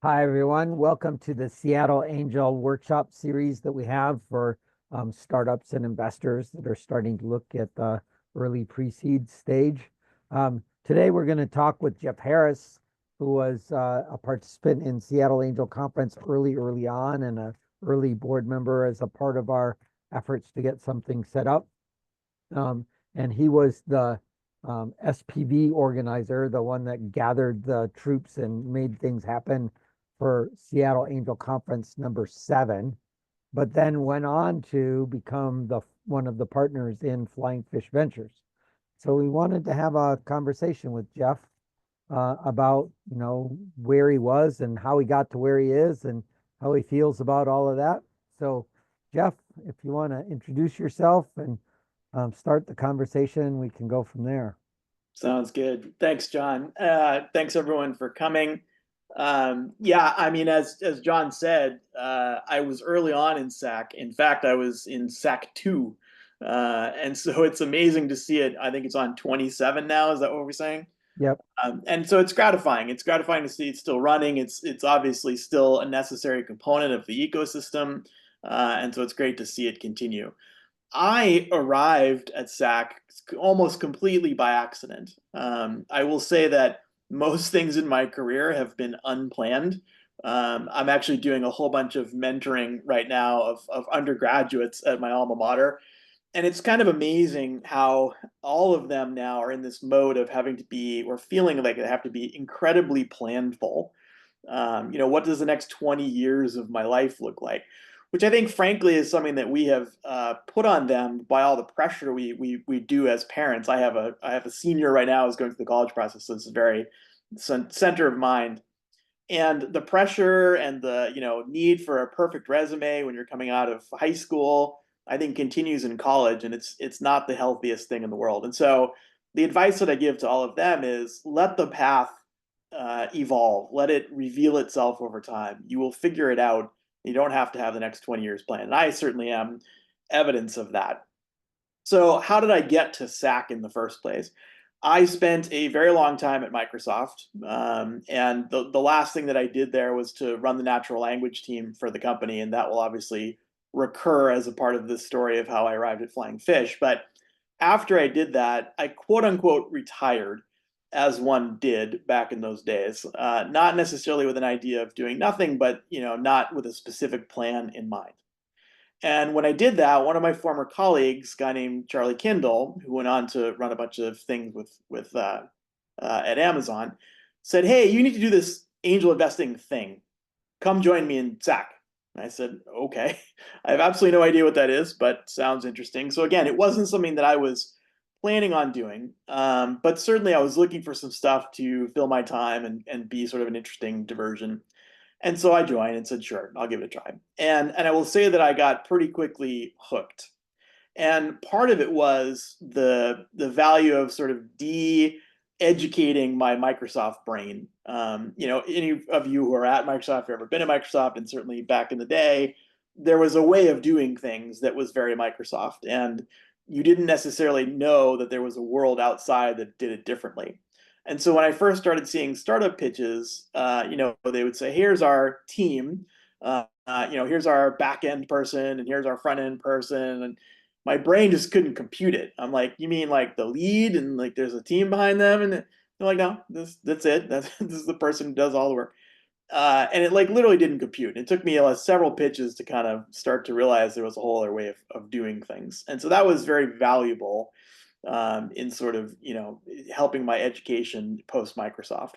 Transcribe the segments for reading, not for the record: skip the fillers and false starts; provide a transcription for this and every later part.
Hi, everyone. Welcome to the Seattle Angel Workshop series that we have for startups and investors that are starting to look at the early pre-seed stage. Today, we're going to talk with Geoff Harris, who was a participant in Seattle Angel Conference early on and an early board member as a part of our efforts to get something set up. And he was the SPV organizer, the one that gathered the troops and made things happen for Seattle Angel Conference number 7, but then went on to become the one of the partners in Flying Fish Ventures. So we wanted to have a conversation with Geoff about where he was and how he got to where he is and how he feels about all of that. So Geoff, if you want to introduce yourself and start the conversation, we can go from there. Sounds good. Thanks, John. Thanks everyone for coming. Yeah, I mean, as John said, I was early on in SAC. In fact, I was in SAC 2. And so it's amazing to see it. I think it's on 27 now. Is that what we're saying? Yep. And so it's gratifying. It's gratifying to see it's still running. It's obviously still a necessary component of the ecosystem. And so it's great to see it continue. I arrived at SAC almost completely by accident. I will say that most things in my career have been unplanned. I'm actually doing a whole bunch of mentoring right now of undergraduates at my alma mater. And it's kind of amazing how all of them now are in this mode of having to be, or feeling like they have to be incredibly planful. What does the next 20 years of my life look like? Which I think, frankly, is something that we have put on them by all the pressure we do as parents. I have a senior right now who's going through the college process, so it's very center of mind. And the pressure and the need for a perfect resume when you're coming out of high school, I think continues in college, and it's not the healthiest thing in the world. And so the advice that I give to all of them is let the path evolve, let it reveal itself over time. You will figure it out. You don't have to have the next 20 years planned. And I certainly am evidence of that. So, how did I get to SAC in the first place? I spent a very long time at Microsoft, and the last thing that I did there was to run the natural language team for the company, and that will obviously recur as a part of this story of how I arrived at Flying Fish. But after I did that, I quote unquote retired, as one did back in those days. Not necessarily with an idea of doing nothing, but not with a specific plan in mind. And when I did that, one of my former colleagues, a guy named Charlie Kindle, who went on to run a bunch of things with at Amazon, said, "Hey, you need to do this angel investing thing. Come join me in SAC." And I said, "Okay." I have absolutely no idea what that is, but sounds interesting. So again, it wasn't something that I was planning on doing, but certainly I was looking for some stuff to fill my time and be sort of an interesting diversion. And so I joined and said, sure, I'll give it a try. And I will say that I got pretty quickly hooked. And part of it was the value of sort of de-educating my Microsoft brain. Any of you who are at Microsoft, have ever been at Microsoft, and certainly back in the day, there was a way of doing things that was very Microsoft. And you didn't necessarily know that there was a world outside that did it differently. And so when I first started seeing startup pitches, they would say, "Here's our team, here's our back end person, and here's our front end person," and my brain just couldn't compute it. I'm like, "You mean like the lead, and like there's a team behind them?" And they're like, "No, that's it. This is the person who does all the work." And it like literally didn't compute. It took me several pitches to kind of start to realize there was a whole other way of doing things, and so that was very valuable in sort of helping my education post Microsoft.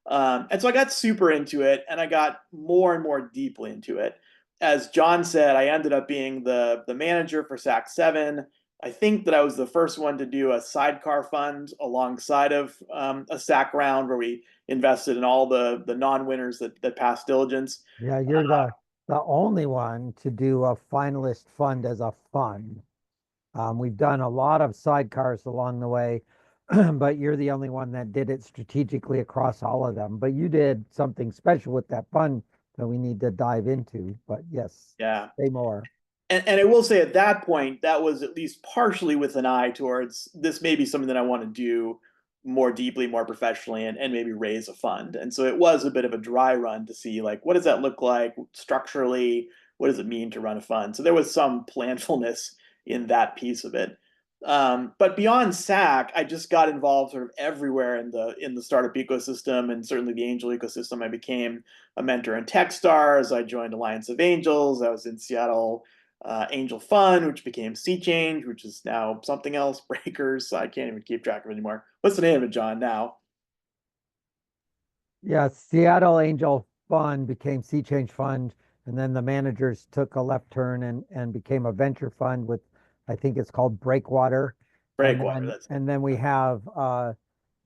And so I got super into it, and I got more and more deeply into it. As John said, I ended up being the manager for SAC 7. I think that I was the first one to do a sidecar fund alongside of a SAC round where we invested in all the non-winners that passed diligence. Yeah, you're the only one to do a finalist fund as a fund. We've done a lot of sidecars along the way, but you're the only one that did it strategically across all of them. But you did something special with that fund that we need to dive into. But yes, Yeah. say more. And I will say at that point, that was at least partially with an eye towards this may be something that I want to do more deeply, more professionally, and maybe raise a fund. And so it was a bit of a dry run to see like, what does that look like structurally? What does it mean to run a fund? So there was some planfulness in that piece of it. But beyond SAC, I just got involved sort of everywhere in the startup ecosystem, and certainly the angel ecosystem. I became a mentor in Techstars. I joined Alliance of Angels. I was in Seattle Angel Fund, which became Sea Change, which is now something else, Breakers. I can't even keep track of it anymore. What's the name of it, John, now? Yeah, Seattle Angel Fund became Sea Change Fund, and then the managers took a left turn and became a venture fund with, I think it's called Breakwater. Breakwater, that's it. And then we have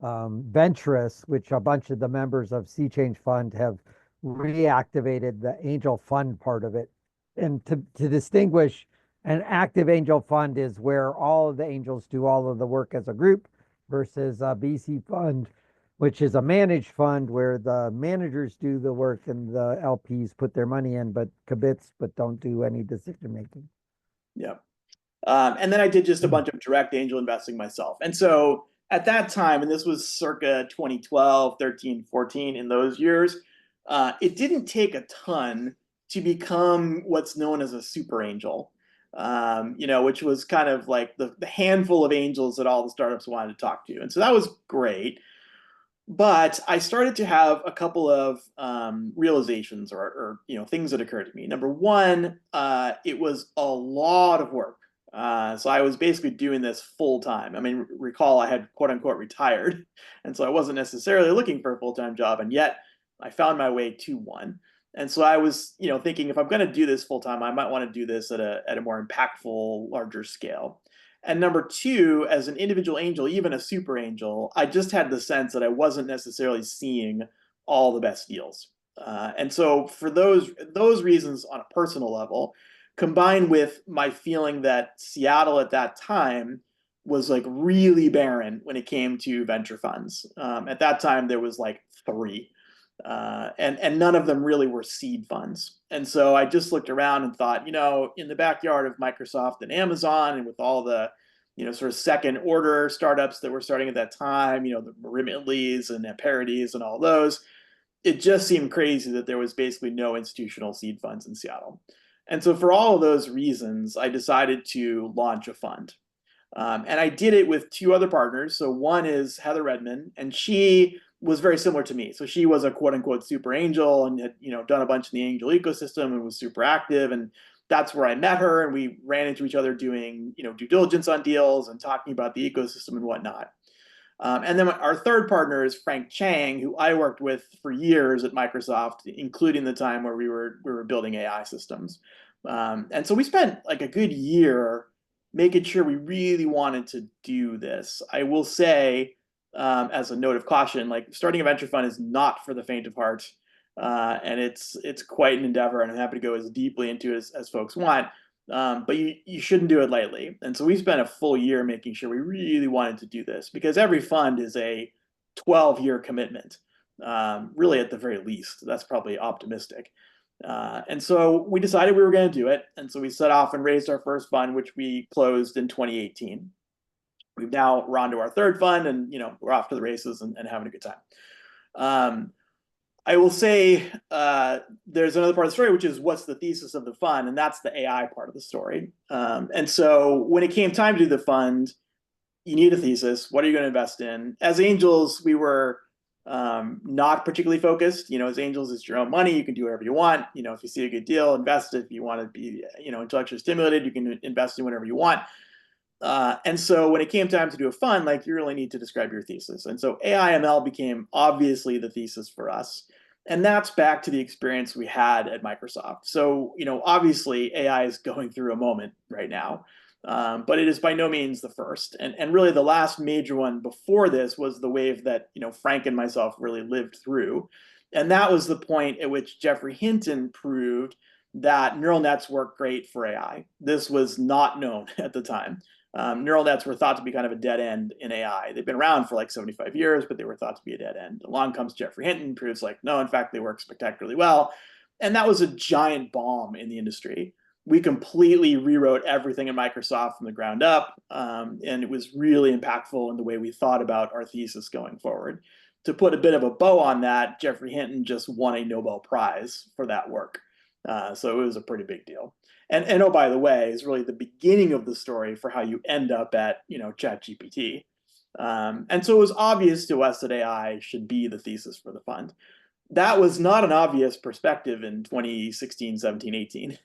Venturous, which a bunch of the members of Sea Change Fund have reactivated the angel fund part of it. And to distinguish, an active angel fund is where all of the angels do all of the work as a group versus a BC fund, which is a managed fund where the managers do the work and the LPs put their money in, but commits, but don't do any decision making. Yeah. And then I did just a bunch of direct angel investing myself. And so at that time, and this was circa 2012, 13, 14, in those years, it didn't take a ton to become what's known as a super angel, which was kind of like the handful of angels that all the startups wanted to talk to. And so that was great. But I started to have a couple of realizations or things that occurred to me. Number one, it was a lot of work. So I was basically doing this full time. I mean, recall I had quote unquote retired, and so I wasn't necessarily looking for a full time job, and yet I found my way to one. And so I was, thinking if I'm going to do this full time, I might want to do this at a more impactful, larger scale. And number two, as an individual angel, even a super angel, I just had the sense that I wasn't necessarily seeing all the best deals. And so for those reasons on a personal level, combined with my feeling that Seattle at that time was like really barren when it came to venture funds. At that time, there was like three, and none of them really were seed funds. And so I just looked around and thought, in the backyard of Microsoft and Amazon, and with all the sort of second order startups that were starting at that time, the Remitly's and Aperities and all those, it just seemed crazy that there was basically no institutional seed funds in Seattle. And so for all of those reasons, I decided to launch a fund. And I did it with two other partners. So one is Heather Redman, and she was very similar to me. So she was a quote unquote super angel and had done a bunch in the angel ecosystem and was super active. And that's where I met her, and we ran into each other doing due diligence on deals and talking about the ecosystem and whatnot. And then our third partner is Frank Chang, who I worked with for years at Microsoft, including the time where we were building AI systems. And so we spent like a good year making sure we really wanted to do this. I will say, as a note of caution, like starting a venture fund is not for the faint of heart, and it's quite an endeavor, and I'm happy to go as deeply into it as folks want. But you shouldn't do it lightly. And so we spent a full year making sure we really wanted to do this, because every fund is a 12-year commitment, really at the very least. That's probably optimistic. And so we decided we were going to do it. And so we set off and raised our first fund, which we closed in 2018. We've now run to our third fund, and we're off to the races and having a good time. I will say there's another part of the story, which is what's the thesis of the fund, and that's the AI part of the story. And so when it came time to do the fund, you need a thesis. What are you going to invest in? As angels, we were not particularly focused. As angels, it's your own money. You can do whatever you want. If you see a good deal, invest it. If you want to be, intellectually stimulated, you can invest in whatever you want. And so when it came time to do a fund, like you really need to describe your thesis. And so AI ML became obviously the thesis for us. And that's back to the experience we had at Microsoft. So, obviously AI is going through a moment right now, but it is by no means the first. And really the last major one before this was the wave that, Frank and myself really lived through. And that was the point at which Geoffrey Hinton proved that neural nets work great for AI. This was not known at the time. Neural nets were thought to be kind of a dead end in AI. They've been around for like 75 years, but they were thought to be a dead end. Along comes Geoffrey Hinton, proves like, no, in fact, they work spectacularly well. And that was a giant bomb in the industry. we completely rewrote everything in Microsoft from the ground up, and it was really impactful in the way we thought about our thesis going forward. To put a bit of a bow on that, Geoffrey Hinton just won a Nobel Prize for that work. So it was a pretty big deal. And oh, by the way, is really the beginning of the story for how you end up at, ChatGPT. And so it was obvious to us that AI should be the thesis for the fund. That was not an obvious perspective in 2016, 17, 18.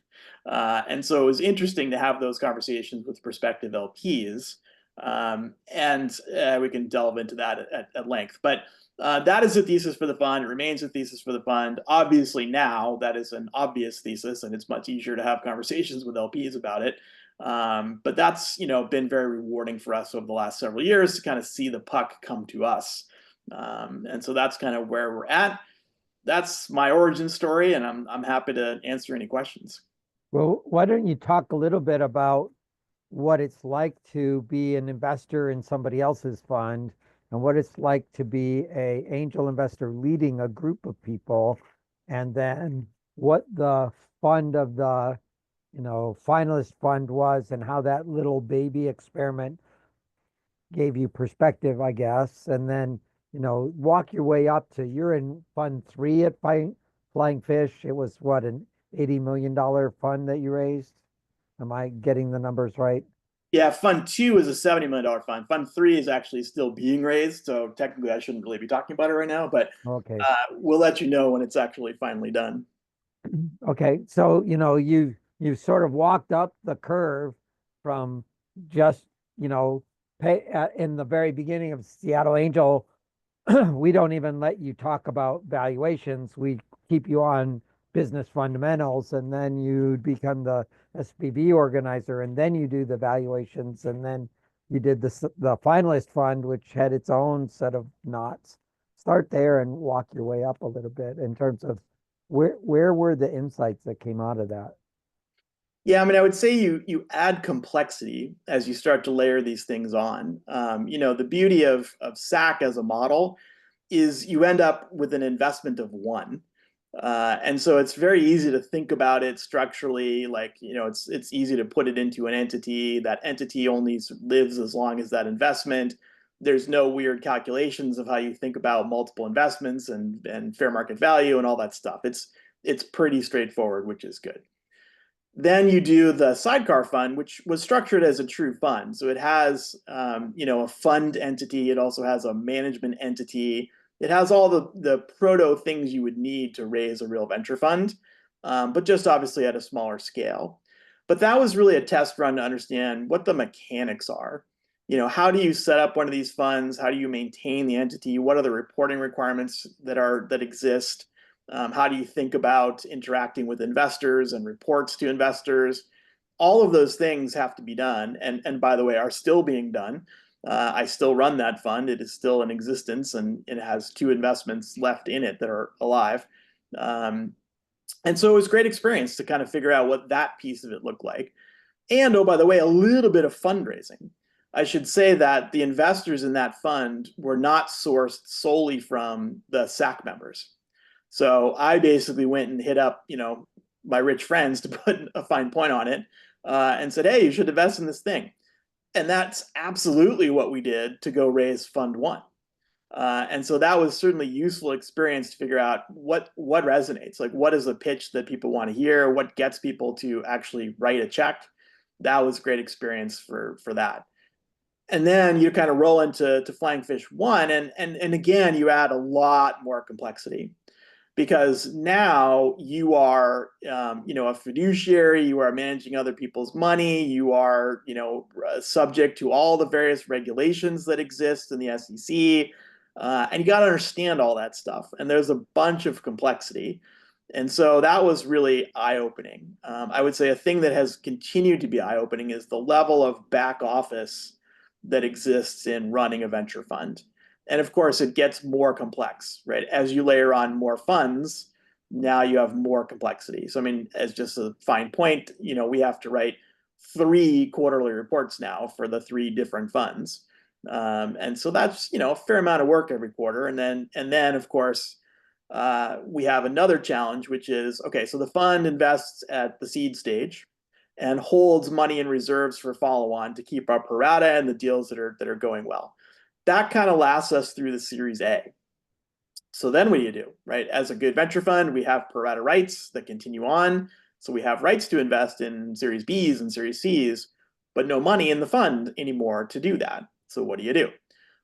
And so it was interesting to have those conversations with prospective LPs. And we can delve into that at length. But that is the thesis for the fund. It remains a thesis for the fund. Obviously, now that is an obvious thesis, and it's much easier to have conversations with LPs about it. But that's been very rewarding for us over the last several years to kind of see the puck come to us. And so that's kind of where we're at. That's my origin story, and I'm happy to answer any questions. Well, why don't you talk a little bit about what it's like to be an investor in somebody else's fund and what it's like to be a angel investor leading a group of people, and then what the fund of the, finalist fund was and how that little baby experiment gave you perspective, I guess, and then, walk your way up to you're in fund three at Flying Fish. It was what, an $80 million fund that you raised? Am I getting the numbers right? Yeah, Fund 2 is a $70 million fund. Fund 3 is actually still being raised, so technically I shouldn't really be talking about it right now, but Okay. we'll let you know when it's actually finally done. Okay. So, you sort of walked up the curve from just, pay in the very beginning of Seattle Angel. We don't even let you talk about valuations. We keep you on business fundamentals, and then you become the SPV organizer, and then you do the valuations, and then you did the finalist fund, which had its own set of knots. Start there and walk your way up a little bit in terms of where were the insights that came out of that? Yeah, I mean, I would say you add complexity as you start to layer these things on. The beauty of SAC as a model is you end up with an investment of one. And so it's very easy to think about it structurally, like, it's easy to put it into an entity. That entity only lives as long as that investment. There's no weird calculations of how you think about multiple investments and fair market value and all that stuff. It's pretty straightforward, which is good. Then you do the sidecar fund, which was structured as a true fund. So it has, a fund entity. It also has a management entity. It has all the proto things you would need to raise a real venture fund, but just obviously at a smaller scale. But that was really a test run to understand what the mechanics are. How do you set up one of these funds? How do you maintain the entity? What are the reporting requirements that exist? How do you think about interacting with investors and reports to investors? All of those things have to be done, and by the way, are still being done. I still run that fund. It is still in existence, and it has two investments left in it that are alive. And so it was a great experience to kind of figure out what that piece of it looked like. And oh, by the way, a little bit of fundraising. I should say that the investors in that fund were not sourced solely from the SAC members. So I basically went and hit up, my rich friends, to put a fine point on it, and said, "Hey, you should invest in this thing." And that's absolutely what we did to go raise Fund 1. And so that was certainly a useful experience to figure out what resonates, like what is the pitch that people want to hear, what gets people to actually write a check. That was a great experience for that. And then you kind of roll into Flying Fish 1, and again you add a lot more complexity, because now you are, a fiduciary. You are managing other people's money. You are, subject to all the various regulations that exist in the SEC, and you got to understand all that stuff. And there's a bunch of complexity, and so that was really eye-opening. I would say a thing that has continued to be eye-opening is the level of back office that exists in running a venture fund. And of course, it gets more complex, right? As you layer on more funds, now you have more complexity. So, I mean, as just a fine point, we have to write 3 quarterly reports now for the 3 different funds. And so that's, a fair amount of work every quarter. And then of course, we have another challenge, which is, okay, so the fund invests at the seed stage. and holds money in reserves for follow-on to keep our pro rata and the deals that are going well. That kind of lasts us through the Series A. So then what do you do, right? As a good venture fund, we have pro rata rights that continue on. So we have rights to invest in Series Bs and Series Cs, but no money in the fund anymore to do that. So what do you do?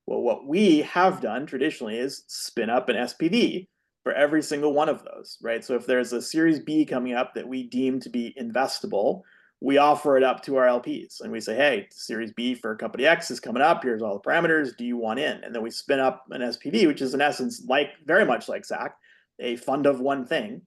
Well, what we have done traditionally is spin up an SPV for every single one of those, right? So if there's a Series B coming up that we deem to be investable, we offer it up to our LPs and we say, hey, Series B for company X is coming up. Here's all the parameters. Do you want in? And then we spin up an SPV, which is in essence very much like SAC, a fund of one thing,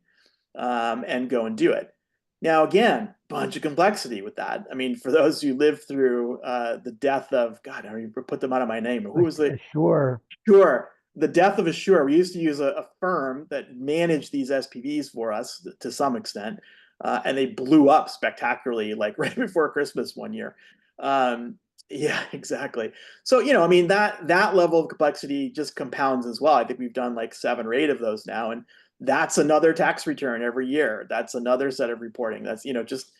and go and do it. Now, again, bunch of complexity with that. I mean, for those who lived through the death of, God, I don't even put them out of my name. Who was the Sure. Sure. The death of Assure. We used to use a firm that managed these SPVs for us to some extent, and they blew up spectacularly, like right before Christmas one year. Yeah, exactly. So, I mean, that level of complexity just compounds as well. I think we've done like 7 or 8 of those now, and that's another tax return every year. That's another set of reporting. That's, just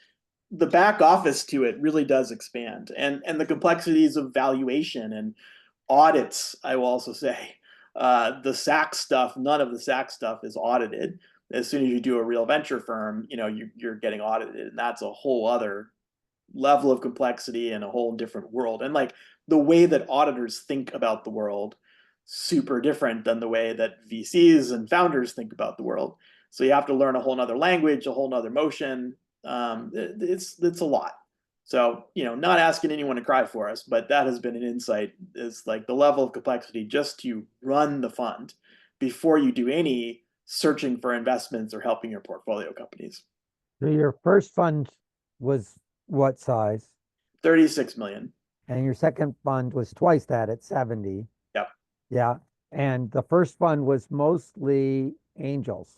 the back office to it really does expand, and the complexities of valuation and audits, I will also say. The SAC stuff, none of the SAC stuff is audited. As soon as you do a real venture firm, you're getting audited, and that's a whole other level of complexity and a whole different world. And like the way that auditors think about the world, super different than the way that VCs and founders think about the world. So you have to learn a whole nother language, a whole nother motion. It's a lot. So, not asking anyone to cry for us, but that has been an insight, is like the level of complexity just to run the fund before you do any searching for investments or helping your portfolio companies. So your first fund was what size? 36 million. And your second fund was twice that at 70. Yep. Yeah. And the first fund was mostly angels.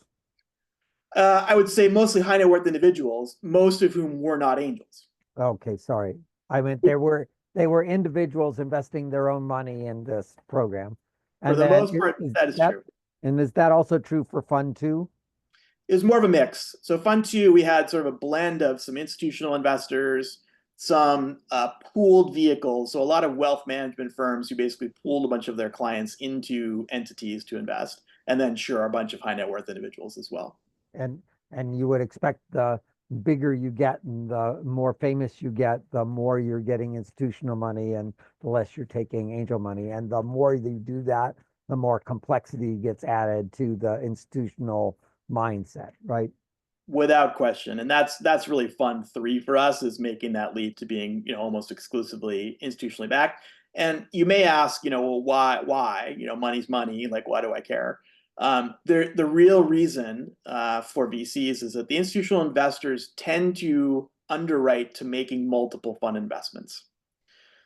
I would say mostly high net worth individuals, most of whom were not angels. Okay, sorry. I meant they were individuals investing their own money in this program. For And the then most part, is that is that true. and is that also true for fund two? It was more of a mix. So Fund 2, we had sort of a blend of some institutional investors, some pooled vehicles. So a lot of wealth management firms who basically pooled a bunch of their clients into entities to invest, and then sure, a bunch of high net worth individuals as well. And you would expect the bigger you get and the more famous you get, the more you're getting institutional money and the less you're taking angel money. And the more you do that, the more complexity gets added to the institutional mindset, right? Without question. And that's really Fund 3 for us, is making that leap to being, almost exclusively institutionally backed. And you may ask, well, why? Money's money. Like, why do I care? The real reason for VCs is that the institutional investors tend to underwrite to making multiple fund investments.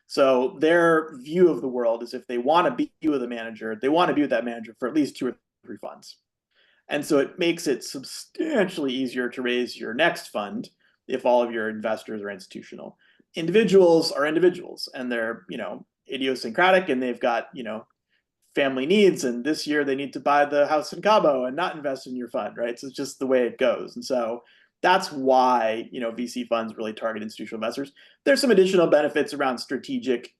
So their view of the world is, if they want to be with a manager, they want to be with that manager for at least 2 or 3 funds. And so it makes it substantially easier to raise your next fund if all of your investors are institutional. Individuals are individuals, and they're, idiosyncratic, and they've got, family needs, and this year they need to buy the house in Cabo and not invest in your fund, right? So it's just the way it goes. And so that's why, VC funds really target institutional investors. There's some additional benefits around strategic,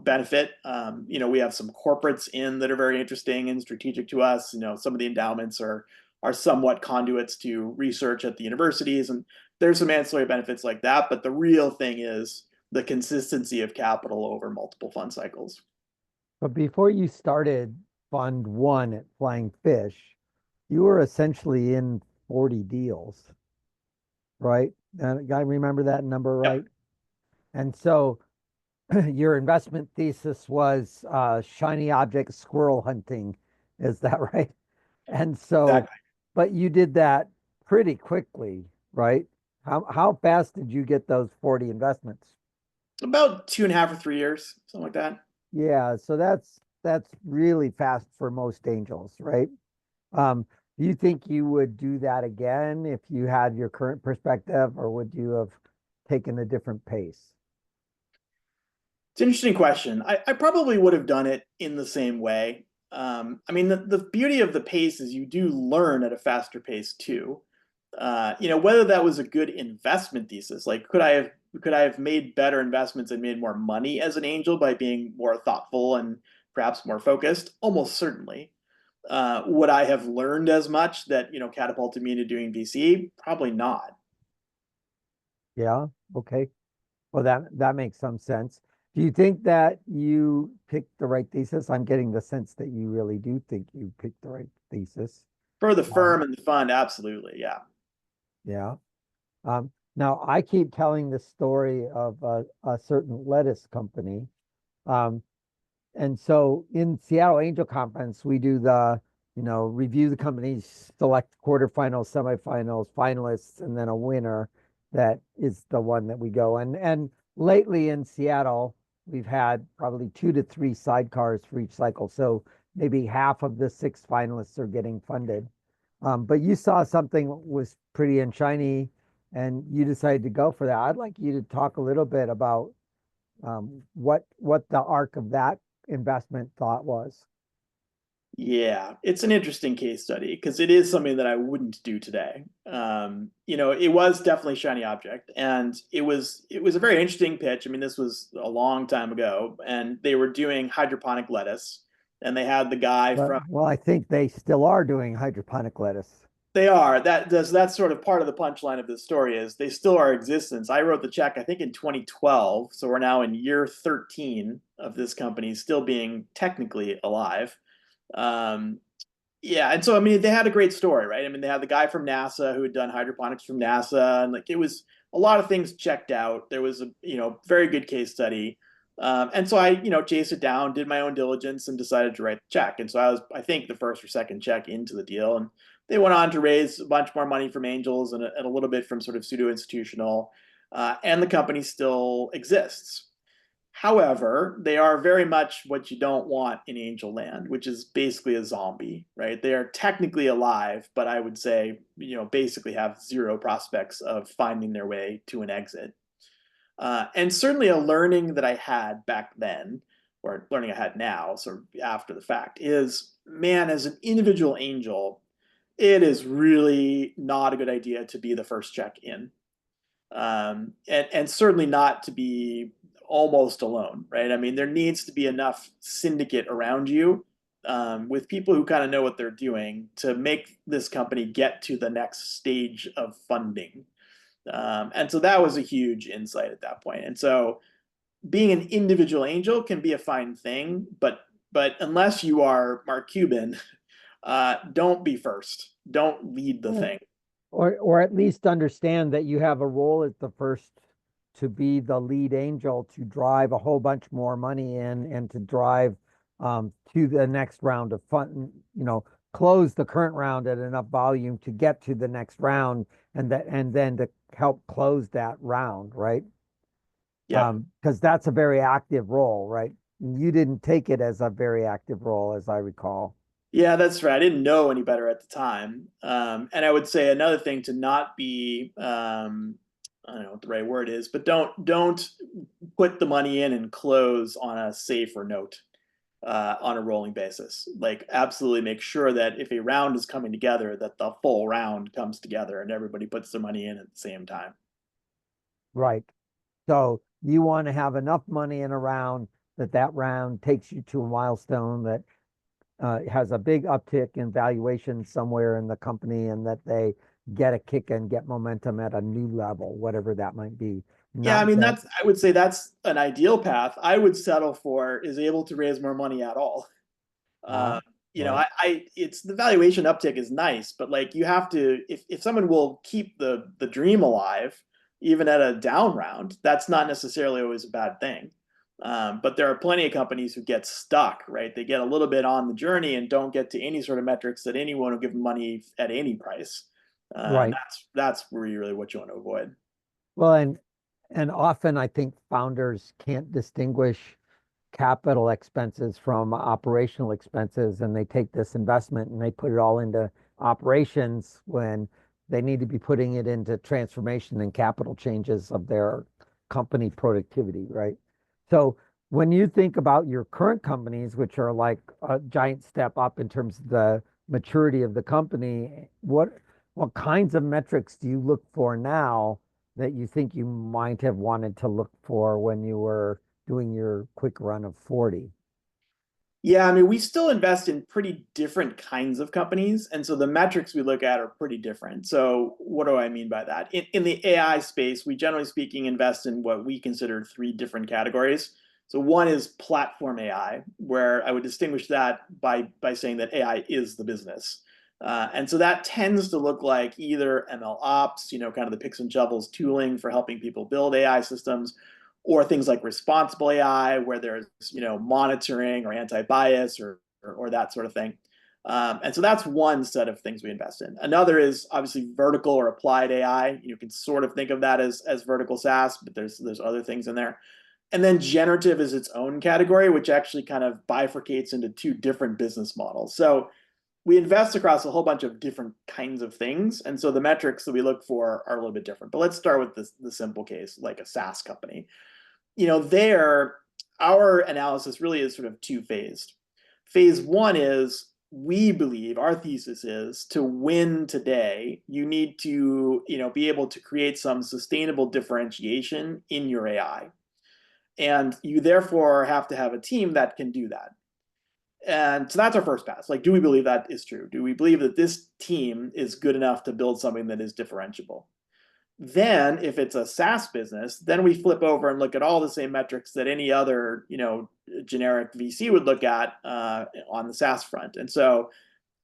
benefit. We have some corporates in that are very interesting and strategic to us. Some of the endowments are somewhat conduits to research at the universities, and there's some ancillary benefits like that. But the real thing is the consistency of capital over multiple fund cycles. But before you started fund one at Flying Fish, you were essentially in 40 deals, right? And I remember that number, right? Yep. And so your investment thesis was shiny object squirrel hunting. Is that right? And so, Exactly. but you did that pretty quickly, right? How fast did you get those 40 investments? About 2.5 or 3 years, something like that. Yeah, so that's really fast for most angels, right? Um, do you think you would do that again if you had your current perspective, or would you have taken a different pace? It's an interesting question. I probably would have done it in the same way. I mean, the beauty of the pace is you do learn at a faster pace too. Whether that was a good investment thesis, like could I have made better investments and made more money as an angel by being more thoughtful and perhaps more focused? Almost certainly. Would I have learned as much that, catapulted me into doing VC? Probably not. Yeah. Okay. Well, that makes some sense. Do you think that you picked the right thesis? I'm getting the sense that you really do think you picked the right thesis. For the Um, firm and the fund, absolutely. Yeah. yeah. Now I keep telling the story of a certain lettuce company. Um, and so in Seattle Angel Conference, we do review the companies, select quarterfinals, semifinals, finalists, and then a winner that is the one that we go. And lately in Seattle, we've had probably 2 to 3 sidecars for each cycle. So maybe half of the 6 finalists are getting funded. But you saw something was pretty and shiny, and you decided to go for that. I'd like you to talk a little bit about what the arc of that investment thought was. Yeah, it's an interesting case study because it is something that I wouldn't do today. It was definitely a shiny object, and it was a very interesting pitch. I mean, this was a long time ago, and they were doing hydroponic lettuce, and they had the guy from. Well, I think they still are doing hydroponic lettuce. They are. That's sort of part of the punchline of this story is they still are in existence. I wrote the check, I think in 2012, so we're now in year 13 of this company still being technically alive. Um, yeah, and so I mean they had a great story, right? I mean they had the guy from NASA who had done hydroponics from NASA, and like it was a lot of things checked out. There was a very good case study, and so I chased it down, did my own diligence, and decided to write the check. And so I think the first or second check into the deal, and they went on to raise a bunch more money from angels and a little bit from sort of pseudo institutional, and the company still exists. However, they are very much what you don't want in Angel Land, which is basically a zombie, right? They are technically alive, but I would say, basically have zero prospects of finding their way to an exit. And certainly a learning that I had back then, or learning I had now, sort of after the fact, is man, as an individual angel, it is really not a good idea to be the first check in, and certainly not to be almost alone, right? I mean, there needs to be enough syndicate around you, with people who kind of know what they're doing to make this company get to the next stage of funding. And so that was a huge insight at that point. And so being an individual angel can be a fine thing, but unless you are Mark Cuban, don't be first. Don't lead the Yeah. thing. Or at least understand that you have a role as the first to be the lead angel to drive a whole bunch more money in and to drive to the next round of fun, close the current round at enough volume to get to the next round and then to help close that round, right? Yep. Because that's a very active role, right? You didn't take it as a very active role, as I recall. Yeah, that's right. I didn't know any better at the time. And I would say another thing to not be, I don't know what the right word is, but don't put the money in and close on a safer note, on a rolling basis. Like absolutely make sure that if a round is coming together, that the full round comes together and everybody puts their money in at the same time. Right. So you want to have enough money in a round that round takes you to a milestone that has a big uptick in valuation somewhere in the company and that they get a kick and get momentum at a new level, whatever that might be. Yeah, I Not mean that, I would say that's an ideal path. I would settle for is able to raise more money at all. uh, Uh, right, it's the valuation uptick is nice, but like you have to, if someone will keep the dream alive, even at a down round, that's not necessarily always a bad thing. But there are plenty of companies who get stuck, right? They get a little bit on the journey and don't get to any sort of metrics that anyone will give them money at any price. And right. that's really what you want to avoid. Well, and often I think founders can't distinguish capital expenses from operational expenses, and they take this investment and they put it all into operations when they need to be putting it into transformation and capital changes of their company productivity, right? So when you think about your current companies, which are like a giant step up in terms of the maturity of the company, What kinds of metrics do you look for now that you think you might have wanted to look for when you were doing your quick run of 40? Yeah, I mean, we still invest in pretty different kinds of companies, and so the metrics we look at are pretty different. So, what do I mean by that? In the AI space, we generally speaking invest in what we consider three different categories. So, one is platform AI, where I would distinguish that by saying that AI is the business. And so that tends to look like either ML ops, kind of the picks and shovels tooling for helping people build AI systems, or things like responsible AI, where there's monitoring or anti-bias or that sort of thing. And so that's one set of things we invest in. Another is obviously vertical or applied AI. You can sort of think of that as vertical SaaS, but there's other things in there. And then generative is its own category, which actually kind of bifurcates into two different business models. So we invest across a whole bunch of different kinds of things. And so the metrics that we look for are a little bit different. But let's start with the simple case, like a SaaS company. There, our analysis really is sort of two-phased. Phase one is we believe our thesis is to win today, you need to, be able to create some sustainable differentiation in your AI. And you therefore have to have a team that can do that. And so that's our first pass. Like, do we believe that is true? Do we believe that this team is good enough to build something that is differentiable? Then, if it's a SaaS business, then we flip over and look at all the same metrics that any other, generic VC would look at on the SaaS front. And so,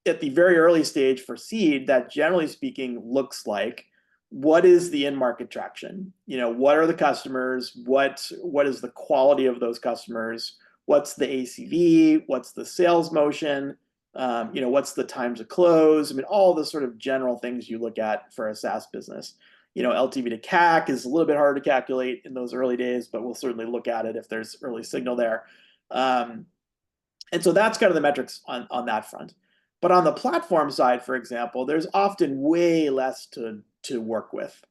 at the very early stage for seed, that generally speaking looks like what is the in market traction? What are the customers? What is the quality of those customers? What's the ACV? What's the sales motion? What's the time to close? I mean, all the sort of general things you look at for a SaaS business. LTV to CAC is a little bit harder to calculate in those early days, but we'll certainly look at it if there's early signal there. And so that's kind of the metrics on that front. But on the platform side, for example, there's often way less to work with.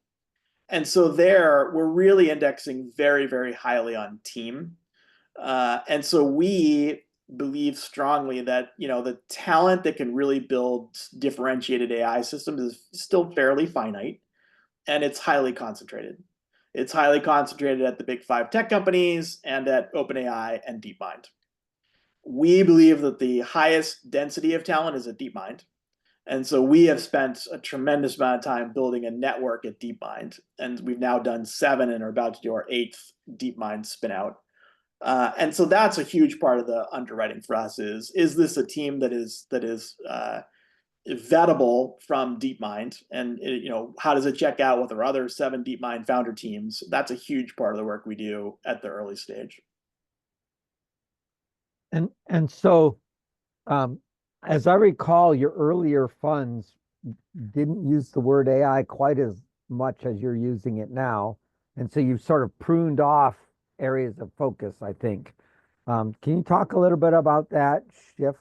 And so there, we're really indexing very, very highly on team. And so we believe strongly that, the talent that can really build differentiated AI systems is still fairly finite, and it's highly concentrated. It's highly concentrated at the big five tech companies and at OpenAI and DeepMind. We believe that the highest density of talent is at DeepMind. And so we have spent a tremendous amount of time building a network at DeepMind. And we've now done 7 and are about to do our 8th DeepMind spin out. And so that's a huge part of the underwriting for us is this a team that is vettable from DeepMind, and how does it check out with our other 7 DeepMind founder teams? That's a huge part of the work we do at the early stage. And so, as I recall, your earlier funds didn't use the word AI quite as much as you're using it now. And so you've sort of pruned off areas of focus, I think. Can you talk a little bit about that shift?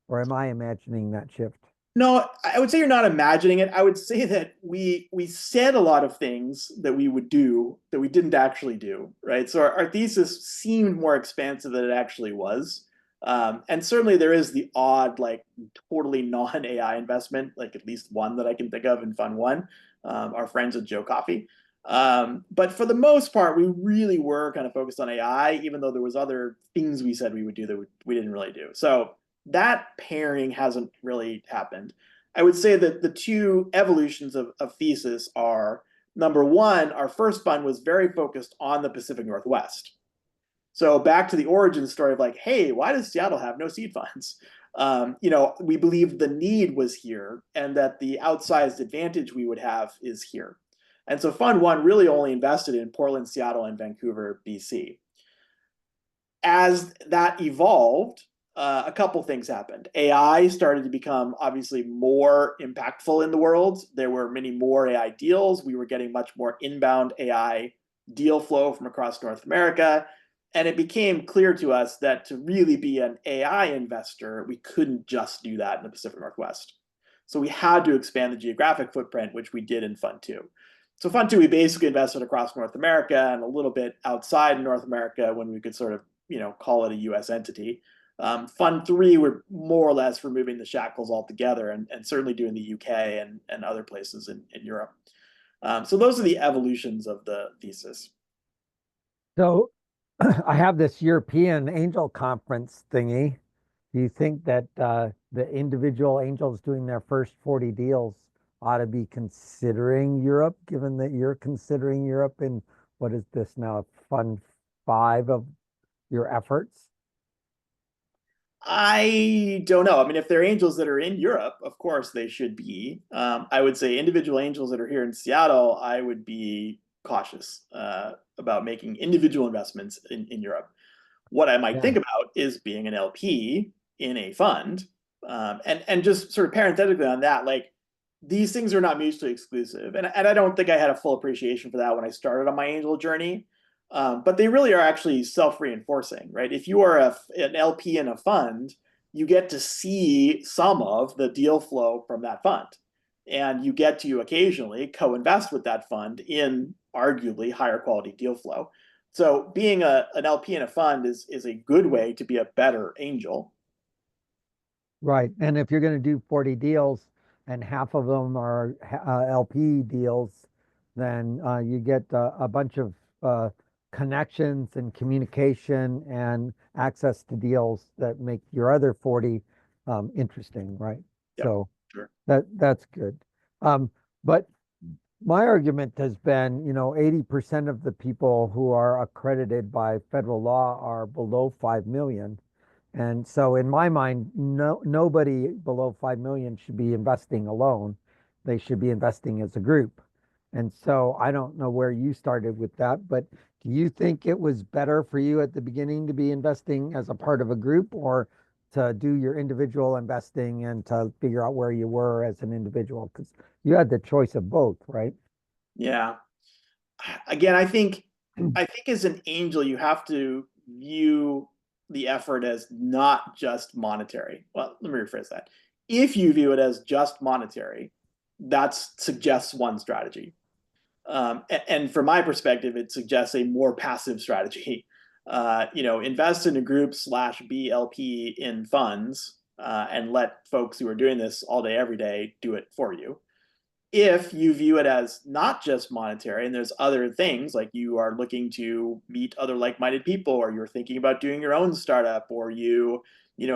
Or am I imagining that shift? No, I would say you're not imagining it. I would say that we said a lot of things that we would do that we didn't actually do, right? So our thesis seemed more expansive than it actually was. And certainly there is the odd, like totally non-AI investment, like at least one that I can think of in Fund One, our friends at Joe Coffee. But for the most part, we really were kind of focused on AI, even though there was other things we said we would do that we didn't really do. So that pairing hasn't really happened. I would say that the two evolutions of thesis are, number one, our first fund was very focused on the Pacific Northwest. So back to the origin story of like, hey, why does Seattle have no seed funds? We believed the need was here and that the outsized advantage we would have is here. And so Fund One really only invested in Portland, Seattle, and Vancouver, BC. As that evolved, a couple things happened. AI started to become obviously more impactful in the world. There were many more AI deals. We were getting much more inbound AI deal flow from across North America. And it became clear to us that to really be an AI investor, we couldn't just do that in the Pacific Northwest. So we had to expand the geographic footprint, which we did in Fund Two. So Fund Two, we basically invested across North America and a little bit outside North America when we could sort of, call it a US entity. Fund 3, we're more or less removing the shackles altogether, and certainly doing the UK and other places in Europe. So those are the evolutions of the thesis. So I have this European angel conference thingy. Do you think that the individual angels doing their first 40 deals ought to be considering Europe, given that you're considering Europe in what is this now, fund 5 of your efforts? I don't know. I mean, if they're angels that are in Europe, of course they should be. I would say individual angels that are here in Seattle, I would be cautious about making individual investments in Europe. What I might Yeah. think about is being an LP in a fund. And just sort of parenthetically on that, like these things are not mutually exclusive. And I don't think I had a full appreciation for that when I started on my angel journey. But they really are actually self-reinforcing, right? If you are an LP in a fund, you get to see some of the deal flow from that fund. And you get to occasionally co-invest with that fund in arguably higher quality deal flow. So being an LP in a fund is a good way to be a better angel. Right. And if you're going to do 40 deals and half of them are LP deals, then you get a bunch of connections and communication and access to deals that make your other 40 interesting, right? Yep, So sure. that's good. Um, but my argument has been, 80% of the people who are accredited by federal law are below 5 million. And so in my mind, nobody below 5 million should be investing alone. They should be investing as a group. And so I don't know where you started with that, but do you think it was better for you at the beginning to be investing as a part of a group or to do your individual investing and to figure out where you were as an individual? Because you had the choice of both, right? Yeah. Again, I think as an angel, you have to view the effort as not just monetary. Well, let me rephrase that. If you view it as just monetary, that suggests one strategy. And from my perspective, it suggests a more passive strategy. Invest in a group slash BLP in funds and let folks who are doing this all day, every day do it for you. If you view it as not just monetary and there's other things like you are looking to meet other like-minded people, or you're thinking about doing your own startup, or you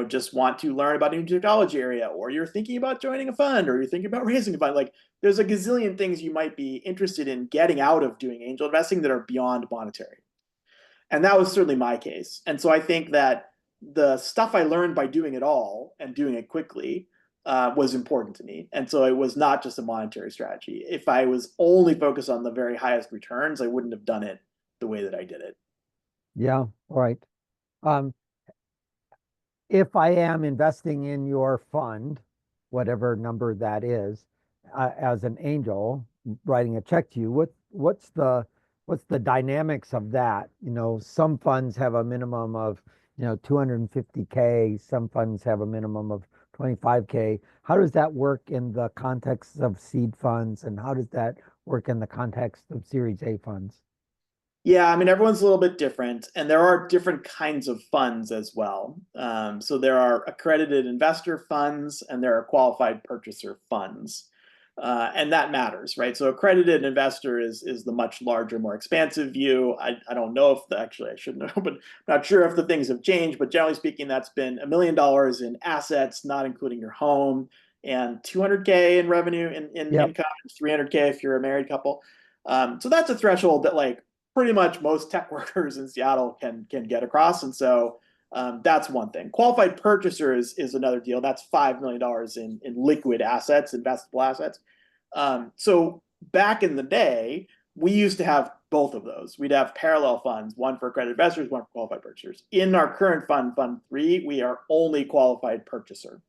just want to learn about a new technology area, or you're thinking about joining a fund, or you're thinking about raising a fund, like there's a gazillion things you might be interested in getting out of doing angel investing that are beyond monetary. And that was certainly my case. And so I think that the stuff I learned by doing it all and doing it quickly was important to me. And so it was not just a monetary strategy. If I was only focused on the very highest returns, I wouldn't have done it the way that I did it. Yeah, right. Um, if I am investing in your fund, whatever number that is, as an angel writing a check to you, what's the dynamics of that? Some funds have a minimum of 250K. Some funds have a minimum of 25K. How does that work in the context of seed funds, and how does that work in the context of Series A funds? Yeah, I mean, everyone's a little bit different, and there are different kinds of funds as well. So there are accredited investor funds and there are qualified purchaser funds. And that matters, right? So accredited investor is the much larger, more expansive view. I don't know if actually I should know, but I'm not sure if the things have changed. But generally speaking, that's been $1 million in assets, not including your home, and 200K in revenue in Yep. income, 300K if you're a married couple. So that's a threshold that like pretty much most tech workers in Seattle can get across. And so that's one thing. Qualified purchasers is another deal. That's $5 million in liquid assets, investable assets. So back in the day, we used to have both of those. We'd have parallel funds, one for accredited investors, one for qualified purchasers. In our current fund, Fund 3, we are only qualified purchaser.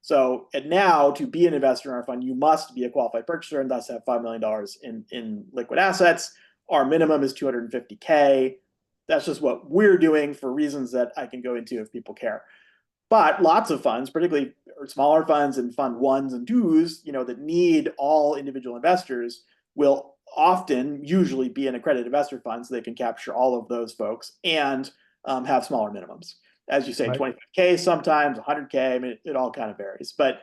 So and now to be an investor in our fund, you must be a qualified purchaser and thus have $5 million in liquid assets. Our minimum is 250K. That's just what we're doing for reasons that I can go into if people care. But lots of funds, particularly smaller funds and fund ones and twos, that need all individual investors, will often usually be an accredited investor fund so they can capture all of those folks and have smaller minimums. As you say, Right. 25K sometimes, 100K. I mean, it all kind of varies. But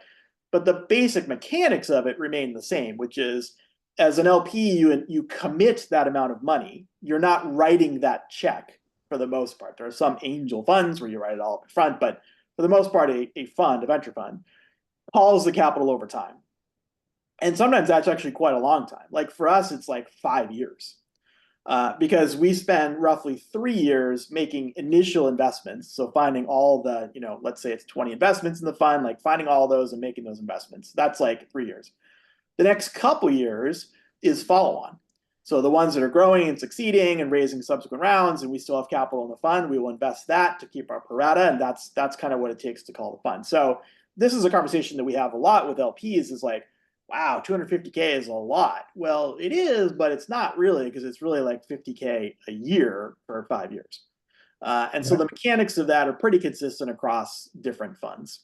the basic mechanics of it remain the same, which is as an LP, you commit that amount of money. You're not writing that check for the most part. There are some angel funds where you write it all up front, but for the most part, a fund, a venture fund, calls the capital over time. And sometimes that's actually quite a long time. Like for us, it's like 5 years. Because we spend roughly 3 years making initial investments. So finding all the, let's say it's 20 investments in the fund, like finding all those and making those investments. That's like 3 years. The next couple years is follow on. So the ones that are growing and succeeding and raising subsequent rounds, and we still have capital in the fund, we will invest that to keep our pro rata, and that's kind of what it takes to call the fund. So this is a conversation that we have a lot with LPs. Is like, wow, 250K is a lot. Well, it is, but it's not really, because it's really like 50K a year for 5 years. And so the mechanics of that are pretty consistent across different funds.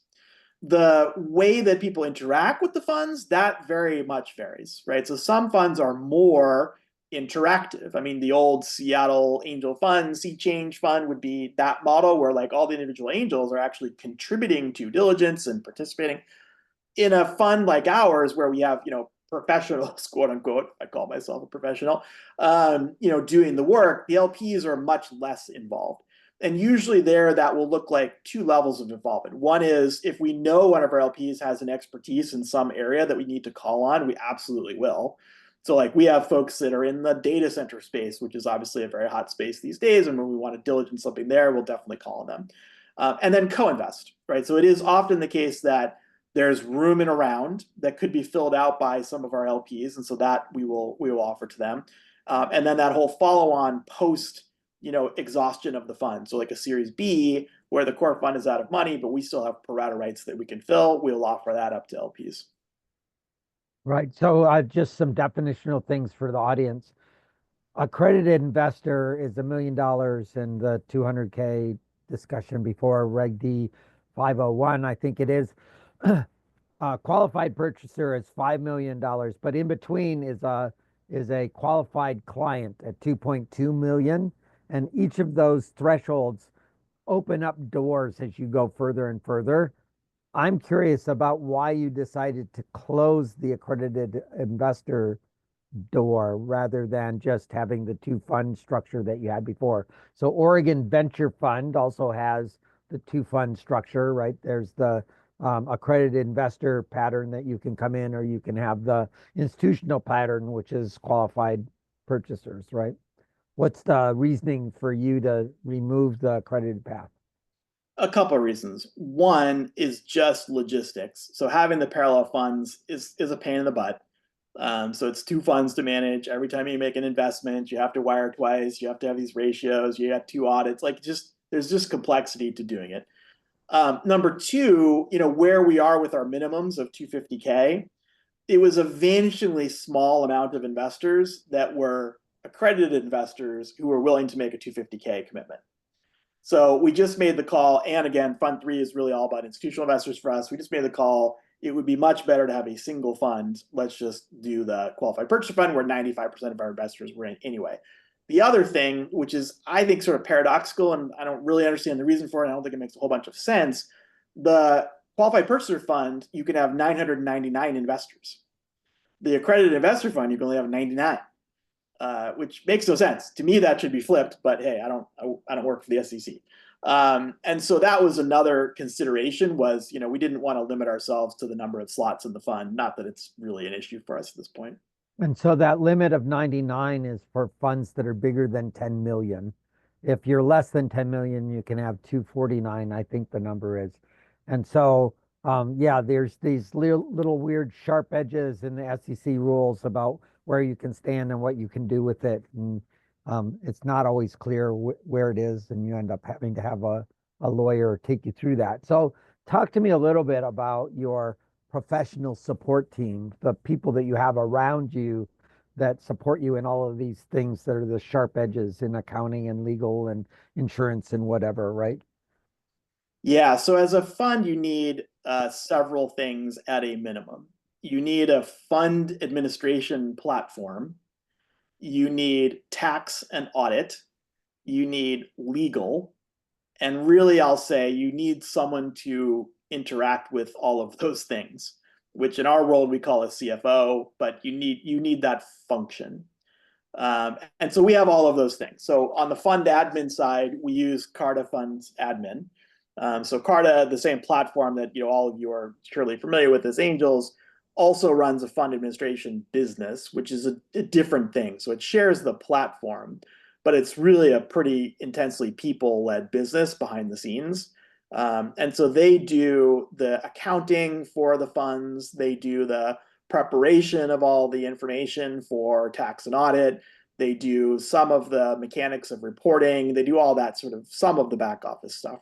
The way that people interact with the funds, that very much varies, right? So some funds are more interactive. I mean, the old Seattle Angel Fund, Sea Change Fund would be that model where like all the individual angels are actually contributing to diligence and participating. In a fund like ours, where we have, professionals, quote unquote, I call myself a professional, doing the work, the LPs are much less involved. And usually there, that will look like two levels of involvement. One is if we know one of our LPs has an expertise in some area that we need to call on, we absolutely will. So like we have folks that are in the data center space, which is obviously a very hot space these days. And when we want to diligence something there, we'll definitely call on them. And then co-invest, right? So it is often the case that there's room in a round that could be filled out by some of our LPs, and so that we will offer to them. And then that whole follow-on post, exhaustion of the fund. So like a Series B, where the core fund is out of money, but we still have pro rata rights that we can fill. We'll offer that up to LPs. Right. So just some definitional things for the audience. Accredited investor is $1 million in the 200K discussion before Reg D 501, I think it is. Qualified purchaser is $5 million, but in between is a qualified client at 2.2 million, and each of those thresholds open up doors as you go further and further. I'm curious about why you decided to close the accredited investor door rather than just having the two fund structure that you had before. So Oregon Venture Fund also has the two fund structure, right? There's the accredited investor pattern that you can come in, or you can have the institutional pattern, which is qualified purchasers, right? What's the reasoning for you to remove the accredited path? A couple of reasons. One is just logistics. So having the parallel funds is a pain in the butt. So it's two funds to manage. Every time you make an investment, you have to wire twice. You have to have these ratios. You have two audits. Like there's just complexity to doing it. Number two, where we are with our minimums of 250K, it was a vanishingly small amount of investors that were accredited investors who were willing to make a 250K commitment. So we just made the call, and again, Fund 3 is really all about institutional investors for us. We just made the call. It would be much better to have a single fund. Let's just do the qualified purchaser fund where 95% of our investors were in anyway. The other thing, which is, I think, sort of paradoxical, and I don't really understand the reason for it, I don't think it makes a whole bunch of sense. The qualified purchaser fund, you can have 999 investors. The accredited investor fund, you can only have 99. Which makes no sense to me. That should be flipped, but hey, I don't work for the SEC, and so that was another consideration. Was we didn't want to limit ourselves to the number of slots in the fund. Not that it's really an issue for us at this point. And so that limit of 99 is for funds that are bigger than 10 million. If you're less than 10 million, you can have 249, I think the number is. And so, yeah, there's these little weird sharp edges in the SEC rules about where you can stand and what you can do with it. And it's not always clear where it is, and you end up having to have a lawyer take you through that. So talk to me a little bit about your professional support team, the people that you have around you that support you in all of these things that are the sharp edges in accounting and legal and insurance and whatever, right? Yeah. So as a fund, you need several things at a minimum. You need a fund administration platform. You need tax and audit. You need legal, And really, I'll say you need someone to interact with all of those things, which in our world we call a CFO, but you need that function. And so we have all of those things. So on the fund admin side, we use Carta Funds Admin. So Carta, the same platform that all of you are surely familiar with as angels, also runs a fund administration business, which is a different thing. So it shares the platform, but it's really a pretty intensely people-led business behind the scenes. And so they do the accounting for the funds, they do the preparation of all the information for tax and audit. They do some of the mechanics of reporting. They do all that sort of some of the back office stuff.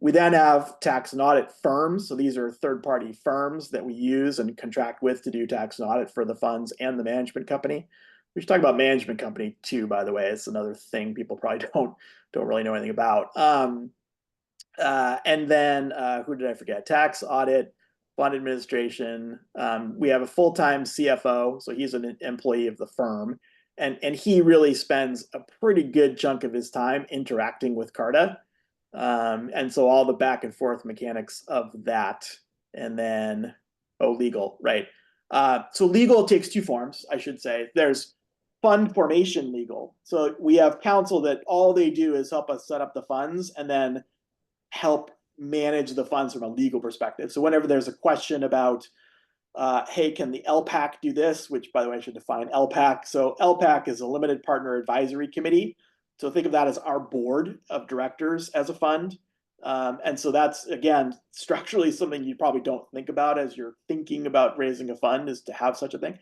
We then have tax and audit firms. So these are third-party firms that we use and contract with to do tax and audit for the funds and the management company. We should talk about management company too, by the way. It's another thing people probably don't really know anything about. And then who did I forget? Tax, audit, fund administration. We have a full-time CFO, so he's an employee of the firm, and he really spends a pretty good chunk of his time interacting with Carta, and so all the back and forth mechanics of that. And then legal, right? So legal takes two forms, I should say. There's fund formation legal. So we have counsel that all they do is help us set up the funds and then help manage the funds from a legal perspective. So whenever there's a question about, hey, can the LPAC do this? Which, by the way, I should define LPAC. So LPAC is a limited partner advisory committee. So think of that as our board of directors as a fund. And so that's, again, structurally something you probably don't think about as you're thinking about raising a fund, is to have such a thing.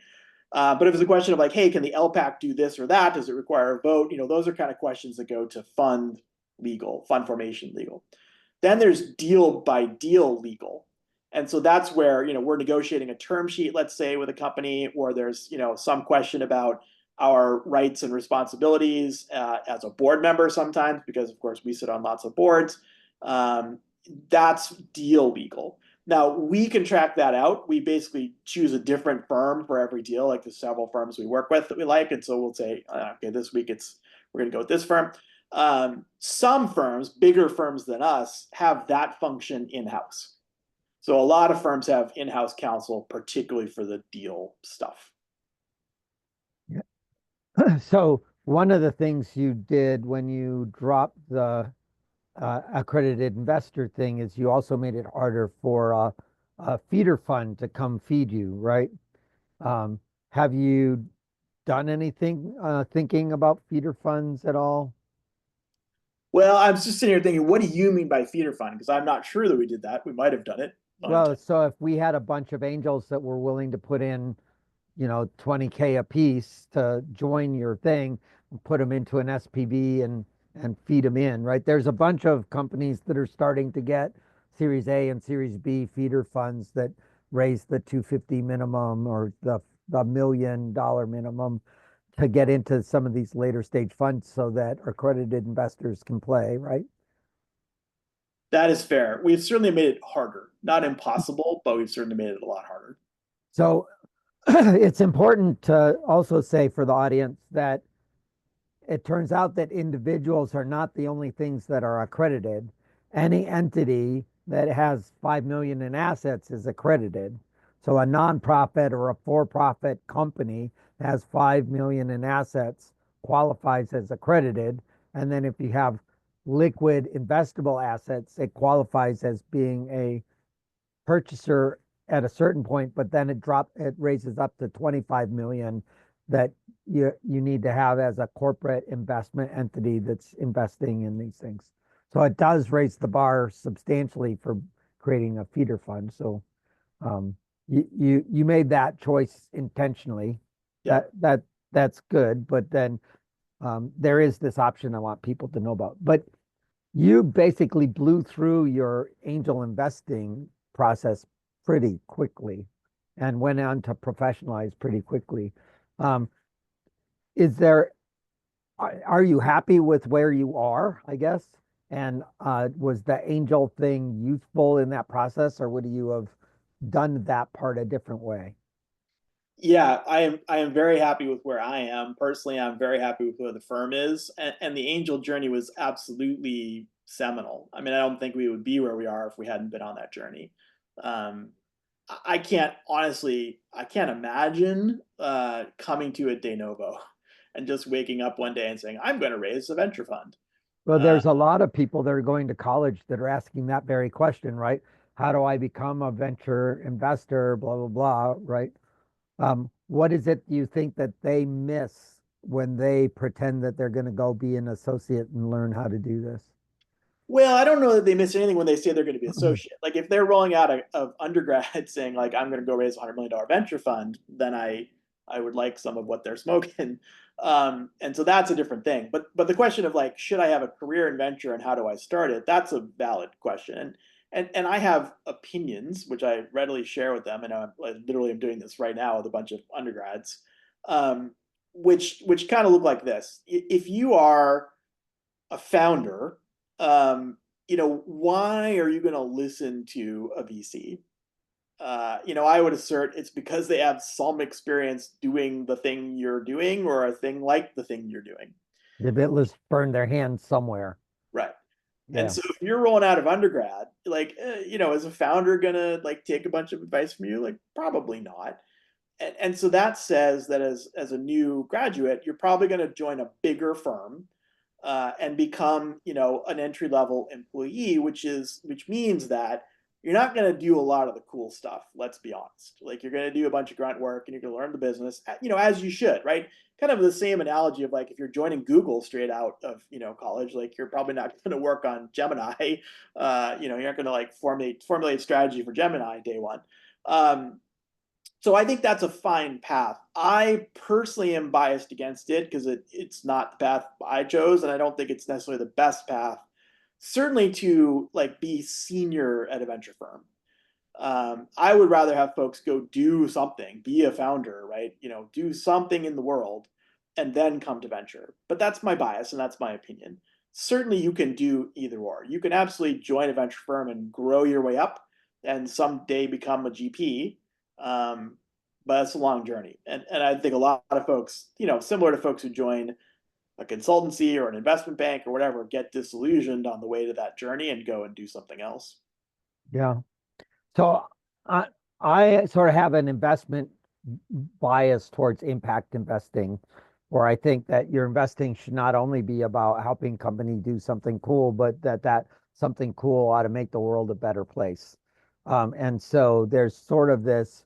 But if it's a question of like, hey, can the LPAC do this or that? Does it require a vote? Those are kind of questions that go to fund legal, fund formation legal. Then there's deal by deal legal. And so that's where, we're negotiating a term sheet, let's say, with a company, or there's, some question about our rights and responsibilities as a board member sometimes, because of course we sit on lots of boards. That's deal legal. Now we can track that out. We basically choose a different firm for every deal. Like there's several firms we work with that we like. And so we'll say, okay, this week we're going to go with this firm. Some firms, bigger firms than us, have that function in-house. So a lot of firms have in-house counsel, particularly for the deal stuff. Yeah. So one of the things you did when you dropped the accredited investor thing is you also made it harder for a feeder fund to come feed you, right? Have you done anything thinking about feeder funds at all? Well, I'm just sitting here thinking, what do you mean by feeder fund? Because I'm not sure that we did that. We might have done it. Well, so if we had a bunch of angels that were willing to put in, 20K a piece to join your thing, put them into an SPV and feed them in, right? There's a bunch of companies that are starting to get Series A and Series B feeder funds that raise the 250 minimum or the $1 million minimum to get into some of these later stage funds so that accredited investors can play, right? That is fair. We've certainly made it harder. Not impossible, but we've certainly made it a lot harder. So it's important to also say for the audience that it turns out that individuals are not the only things that are accredited. Any entity that has 5 million in assets is accredited. So a nonprofit or a for-profit company that has 5 million in assets qualifies as accredited. And then if you have liquid investable assets, it qualifies as being a purchaser at a certain point, but then it raises up to 25 million that you need to have as a corporate investment entity that's investing in these things. So it does raise the bar substantially for creating a feeder fund. So you made that choice intentionally. Yeah. That's good. But then there is this option I want people to know about. But you basically blew through your angel investing process pretty quickly and went on to professionalize pretty quickly. Are you happy with where you are, I guess? And was the angel thing useful in that process, or would you have done that part a different way? Yeah, I am very happy with where I am. Personally, I'm very happy with where the firm is. And the angel journey was absolutely seminal. I mean, I don't think we would be where we are if we hadn't been on that journey. Um, I can't honestly, I can't imagine coming to it de novo and just waking up one day and saying, I'm going to raise a venture fund. Well, Uh, there's a lot of people that are going to college that are asking that very question, right? How do I become a venture investor? Blah, blah, blah, right? What is it you think that they miss when they pretend that they're going to go be an associate and learn how to do this? Well, I don't know that they miss anything when they say they're going to be associate. Like if they're rolling out of undergrad saying like I'm going to go raise $100 million venture fund, then I would like some of what they're smoking. And so that's a different thing. But the question of like should I have a career in venture and how do I start it? That's a valid question. And I have opinions which I readily share with them. And I literally am doing this right now with a bunch of undergrads, um, which kind of look like this. If you are a founder, why are you going to listen to a VC? I would assert it's because they have some experience doing the thing you're doing or a thing like the thing you're doing. They've at least burned their hands somewhere. Right. And Yeah. so if you're rolling out of undergrad, like, is a founder gonna like take a bunch of advice from you? Like, probably not. And so that says that as a new graduate, you're probably going to join a bigger firm and become, an entry level employee, which means that you're not going to do a lot of the cool stuff. Let's be honest. Like you're going to do a bunch of grunt work and you're going to learn the business, as you should, right? Kind of the same analogy of like if you're joining Google straight out of college, like you're probably not going to work on Gemini. You're not going to like formulate strategy for Gemini day one. So I think that's a fine path. I personally am biased against it because it's not the path I chose, and I don't think it's necessarily the best path. Certainly to like be senior at a venture firm. I would rather have folks go do something, be a founder, right? Do something in the world, and then come to venture. But that's my bias, and that's my opinion. Certainly, you can do either or. You can absolutely join a venture firm and grow your way up, and someday become a GP. Um, but it's a long journey, and I think a lot of folks, similar to folks who join a consultancy or an investment bank or whatever, get disillusioned on the way to that journey and go and do something else. Yeah. So I I sort of have an investment bias towards impact investing, where I think that your investing should not only be about helping company do something cool, but that something cool ought to make the world a better place. And so there's sort of this,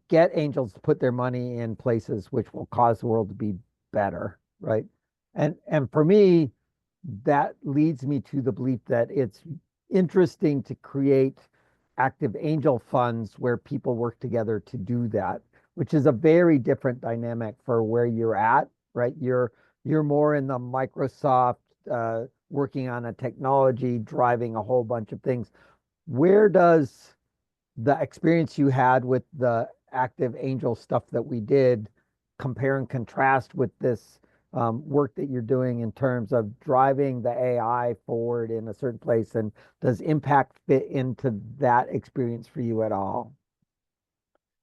get angels to put their money in places which will cause the world to be better, right? And for me, that leads me to the belief that it's interesting to create active angel funds where people work together to do that, which is a very different dynamic for where you're at, right? You're more in the Microsoft working on a technology, driving a whole bunch of things. Where does the experience you had with the active angel stuff that we did compare and contrast with this work that you're doing in terms of driving the AI forward in a certain place? And does impact fit into that experience for you at all?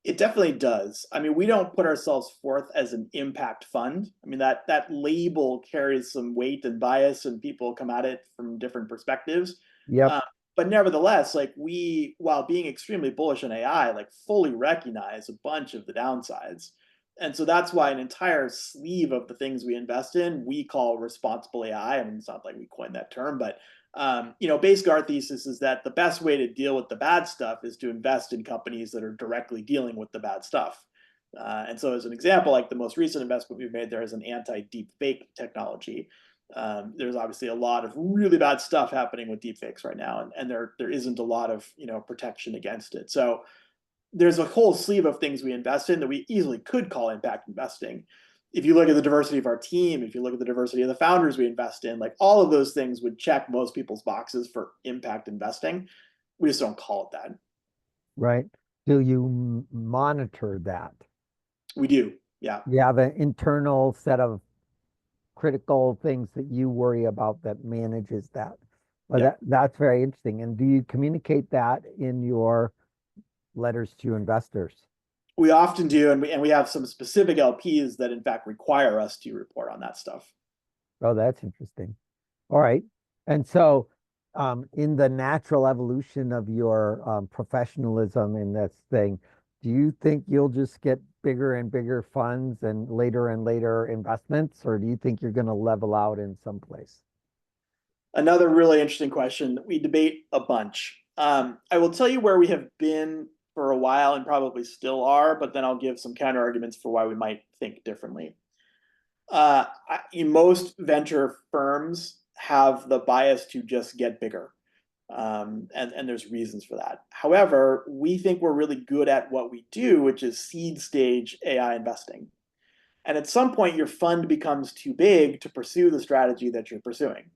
It definitely does. I mean, we don't put ourselves forth as an impact fund. I mean, that label carries some weight and bias, and people come at it from different perspectives. Yep. Uh, but nevertheless, like while being extremely bullish on AI, like fully recognize a bunch of the downsides. And so that's why an entire sleeve of the things we invest in, we call responsible AI. I mean, it's not like we coined that term, but basically our thesis is that the best way to deal with the bad stuff is to invest in companies that are directly dealing with the bad stuff. And so, as an example, like the most recent investment we've made there is an anti-deep fake technology. There's obviously a lot of really bad stuff happening with deepfakes right now, and there isn't a lot of protection against it. So there's a whole sleeve of things we invest in that we easily could call impact investing. If you look at the diversity of our team, if you look at the diversity of the founders we invest in, like all of those things would check most people's boxes for impact investing. We just don't call it that. Right. Do you monitor that? We do. Yeah. You have an internal set of critical things that you worry about that manages that. Well, Yeah. that's very interesting. And do you communicate that in your letters to investors? We often do. And we have some specific LPs that, in fact, require us to report on that stuff. Oh, that's interesting. All right. And so, in the natural evolution of your professionalism in this thing, do you think you'll just get bigger and bigger funds and later investments, or do you think you're going to level out in some place? Another really interesting question that we debate a bunch. I will tell you where we have been for a while and probably still are, but then I'll give some counter arguments for why we might think differently. Most venture firms have the bias to just get bigger. And there's reasons for that. However, we think we're really good at what we do, which is seed stage AI investing. And at some point, your fund becomes too big to pursue the strategy that you're pursuing.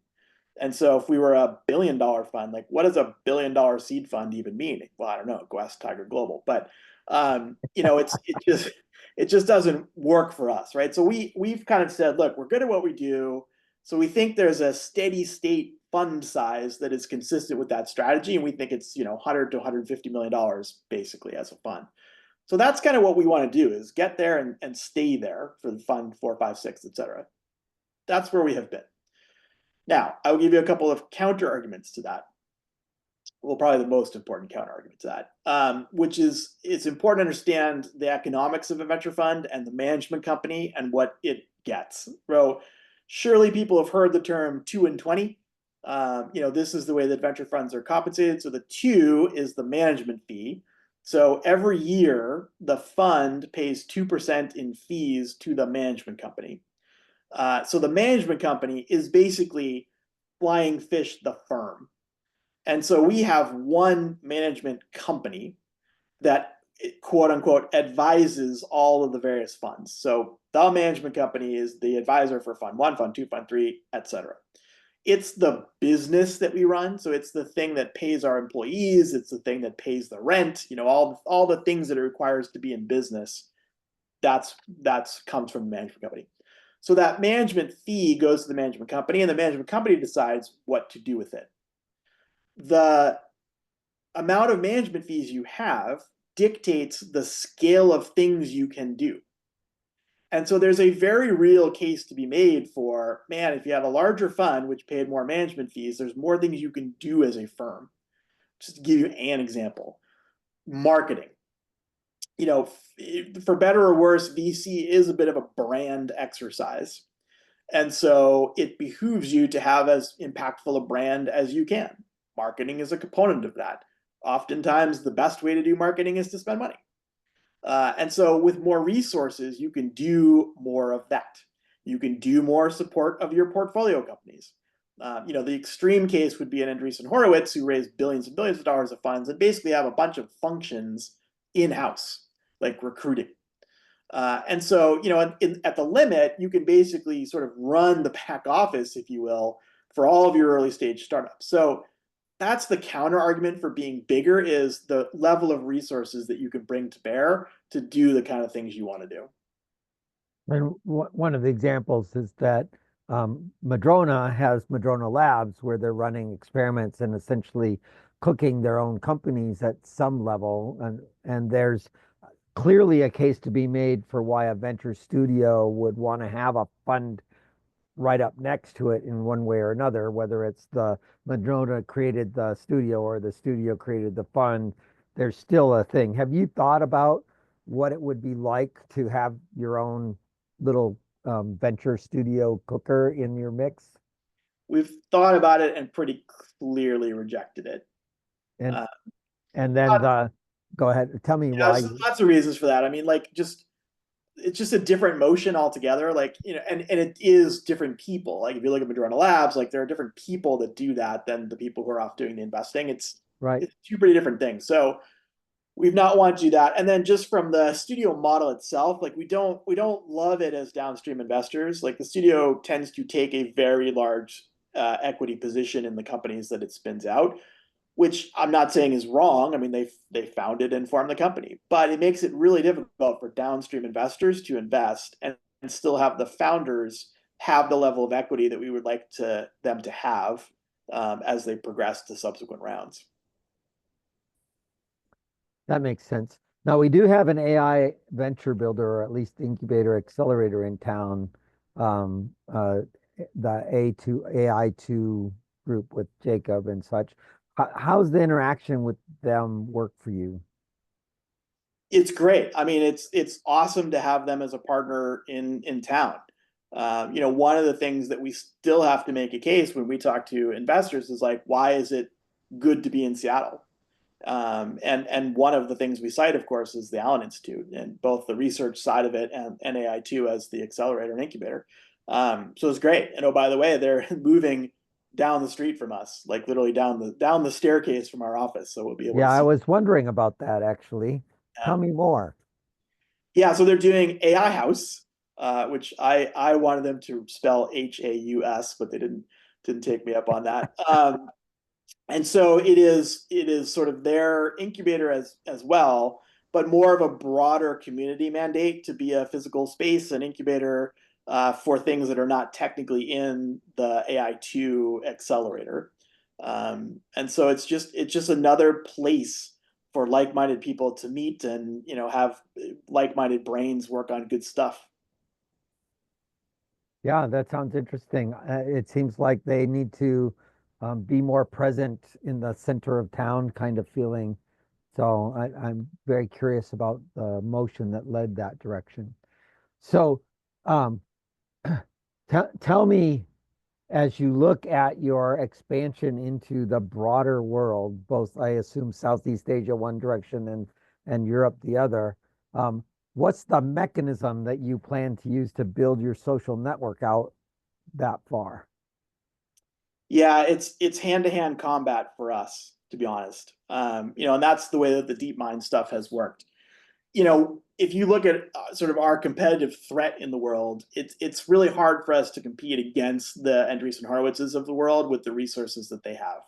And so if we were a $1 billion fund, like what does a $1 billion seed fund even mean? Well, I don't know, go ask Tiger Global. But it just doesn't work for us, right? So we've kind of said, look, we're good at what we do. So we think there's a steady state fund size that is consistent with that strategy. And we think it's 100 to $150 million basically as a fund. So that's kind of what we want to do is get there and stay there for the fund 4, 5, 6, et cetera. That's where we have been. Now, I will give you a couple of counter arguments to that. Well, probably the most important counter argument to that, which is it's important to understand the economics of a venture fund and the management company and what it gets. So, surely people have heard the term 2 and 20. This is the way that venture funds are compensated. So the 2 is the management fee. So every year, the fund pays 2% in fees to the management company. So the management company is basically flying fish the firm. And so we have one management company that quote unquote advises all of the various funds. So the management company is the advisor for fund 1, fund 2, fund 3, etc. It's the business that we run. So it's the thing that pays our employees. It's the thing that pays the rent, all the things that it requires to be in business. That's comes from the management company. So that management fee goes to the management company, and the management company decides what to do with it. The amount of management fees you have dictates the scale of things you can do. And so there's a very real case to be made for, man, if you had a larger fund which paid more management fees, there's more things you can do as a firm. Just to give you an example, marketing. For better or worse, VC is a bit of a brand exercise. And so it behooves you to have as impactful a brand as you can. Marketing is a component of that. Oftentimes, the best way to do marketing is to spend money. And so with more resources, you can do more of that. You can do more support of your portfolio companies. The extreme case would be an Andreessen Horowitz who raised billions and billions of dollars of funds and basically have a bunch of functions in-house, like recruiting. And so, at the limit, you can basically sort of run the back office, if you will, for all of your early stage startups. So that's the counter argument for being bigger is the level of resources that you can bring to bear to do the kind of things you want to do. And one of the examples is that Madrona has Madrona Labs where they're running experiments and essentially cooking their own companies at some level. And there's clearly a case to be made for why a venture studio would want to have a fund right up next to it in one way or another, whether it's the Madrona created the studio or the studio created the fund, there's still a thing. Have you thought about what it would be like to have your own little venture studio cooker in your mix? We've thought about it and pretty clearly rejected it. And Uh, and then go ahead, tell me why there's lots of reasons for that. I mean, like it's just a different motion altogether. Like, and it is different people. Like if you look at Madrona Labs, like there are different people that do that than the people who are off doing the investing. It's right. two pretty different things. So we've not wanted to do that. And then just from the studio model itself, like we don't love it as downstream investors. Like the studio tends to take a very large equity position in the companies that it spins out, which I'm not saying is wrong. I mean, they founded and formed the company, but it makes it really difficult for downstream investors to invest and still have the founders have the level of equity that we would like them to have as they progress to subsequent rounds. That makes sense. Now we do have an AI venture builder, or at least incubator accelerator in town. The A2 AI2 group with Jacob and such. How's the interaction with them work for you? It's great. I mean, it's awesome to have them as a partner in town. One of the things that we still have to make a case when we talk to investors is like, why is it good to be in Seattle? And one of the things we cite, of course, is the Allen Institute and both the research side of it and AI2 as the accelerator and incubator. So it's great. And oh, by the way, they're moving down the street from us, like literally down the staircase from our office. So we'll be able Yeah, to I see. was wondering about that actually. Tell Yeah. me more. Yeah, so they're doing AI House, which I wanted them to spell HAUS, but they didn't take me up on that. And so it is sort of their incubator as well, but more of a broader community mandate to be a physical space, an incubator for things that are not technically in the AI2 accelerator. And so it's just another place for like-minded people to meet and have like-minded brains work on good stuff. Yeah, that sounds interesting. It seems like they need to be more present in the center of town kind of feeling. So I'm very curious about the motion that led that direction. So um, tell me, as you look at your expansion into the broader world, both I assume Southeast Asia one direction and Europe the other, um, what's the mechanism that you plan to use to build your social network out that far? Yeah, it's hand-to-hand combat for us, to be honest. And that's the way that the DeepMind stuff has worked. If you look at sort of our competitive threat in the world, it's really hard for us to compete against the Andreessen Horowitzes of the world with the resources that they have.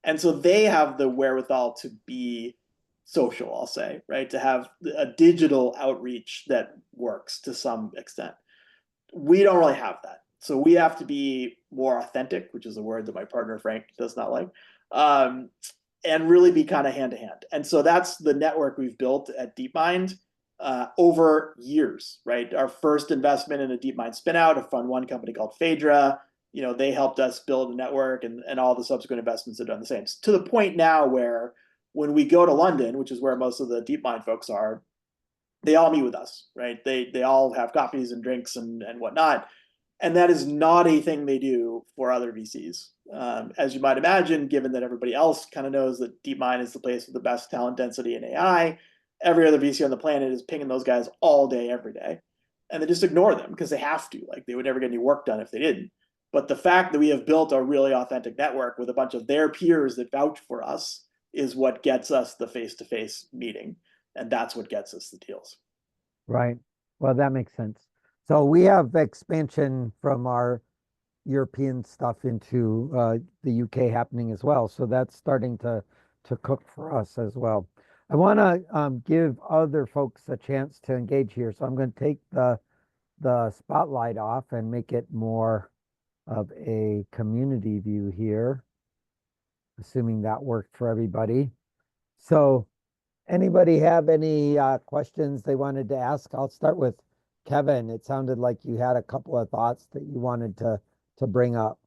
And so they have the wherewithal to be social, I'll say, right? To have a digital outreach that works to some extent. We don't really have that. So we have to be more authentic, which is a word that my partner Frank does not like, um, and really be kind of hand to hand. And so that's the network we've built at DeepMind over years, right? Our first investment in a DeepMind spinout, a Fund One company called Phaedra, they helped us build a network, and all the subsequent investments have done the same. To the point now where when we go to London, which is where most of the DeepMind folks are, they all meet with us, right? They all have coffees and drinks and whatnot, and that is not a thing they do for other VCs. As you might imagine, given that everybody else kind of knows that DeepMind is the place with the best talent density in AI, every other VC on the planet is pinging those guys all day, every day, and they just ignore them because they have to. Like they would never get any work done if they didn't. But the fact that we have built a really authentic network with a bunch of their peers that vouch for us is what gets us the face-to-face meeting, and that's what gets us the deals. Right. Well, that makes sense. So we have expansion from our European stuff into the UK happening as well. So that's starting to cook for us as well. I want to give other folks a chance to engage here. So I'm going to take the spotlight off and make it more of a community view here, assuming that worked for everybody. So anybody have any questions they wanted to ask? I'll start with Kevin. It sounded like you had a couple of thoughts that you wanted to bring up.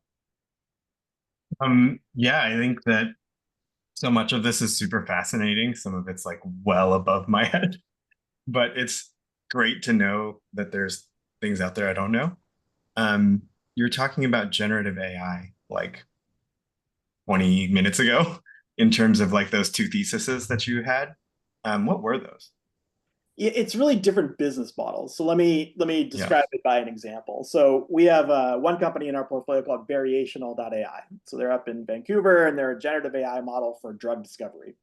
Yeah, I think that so much of this is super fascinating. Some of it's like well above my head, but it's great to know that there's things out there I don't know. You're talking about generative AI like 20 minutes ago in terms of like those two theses that you had. What were those? It's really different business models. So let me Yeah. describe it by an example. So we have one company in our portfolio called Variational.ai. So they're up in Vancouver and they're a generative AI model for drug discovery.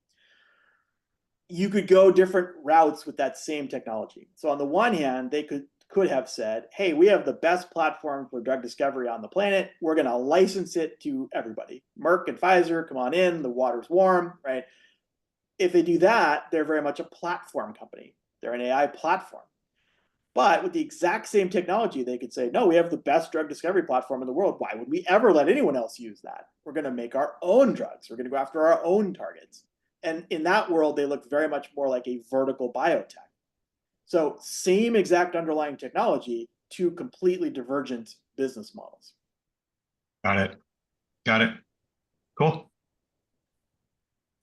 You could go different routes with that same technology. So on the one hand, they could have said, "Hey, we have the best platform for drug discovery on the planet. We're going to license it to everybody. Merck and Pfizer, come on in. The water's warm, right?" If they do that, they're very much a platform company. They're an AI platform. But with the exact same technology, they could say, "No, we have the best drug discovery platform in the world. Why would we ever let anyone else use that? We're going to make our own drugs. We're going to go after our own targets." And in that world, they look very much more like a vertical biotech. So same exact underlying technology, two completely divergent business models. Got it. Got it. Cool.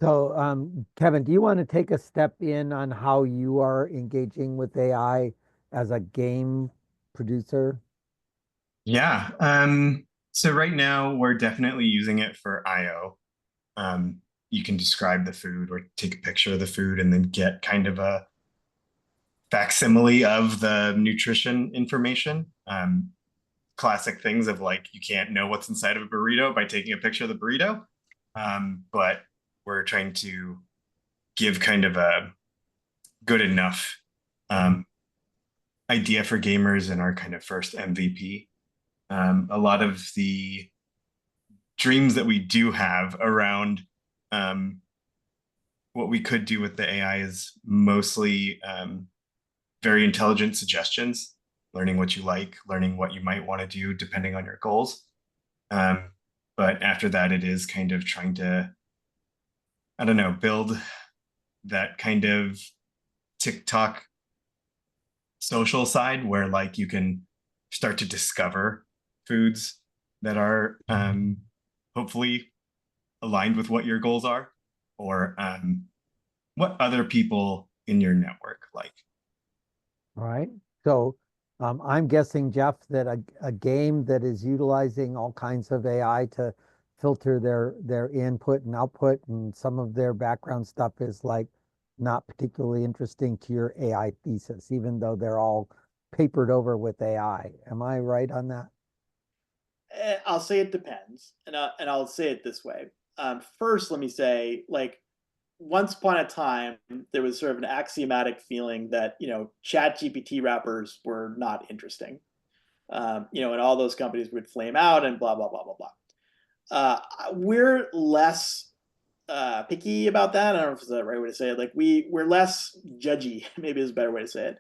So, Kevin, do you want to take a step in on how you are engaging with AI as a game producer? Yeah. So right now we're definitely using it for IO. Um, you can describe the food or take a picture of the food and then get kind of a facsimile of the nutrition information. Classic things of like you can't know what's inside of a burrito by taking a picture of the burrito. But we're trying to give kind of a good enough um, idea for gamers in our kind of first MVP. A lot of the dreams that we do have around um, what we could do with the AI is mostly very intelligent suggestions, learning what you like, learning what you might want to do depending on your goals. Um, but after that, it is kind of trying to, I don't know, build that kind of TikTok social side where like you can start to discover foods that are hopefully aligned with what your goals are or what other people in your network like. All right. So, I'm guessing, Jeff, that a game that is utilizing all kinds of AI to filter their input and output and some of their background stuff is like not particularly interesting to your AI thesis, even though they're all papered over with AI. Am I right on that? I'll say it depends, and I'll say it this way. First, let me say, like, once upon a time, there was sort of an axiomatic feeling that Chat GPT wrappers were not interesting. And all those companies would flame out and blah blah blah blah blah. We're less picky about that. I don't know if it's the right way to say it. Like we're less judgy, maybe is a better way to say it.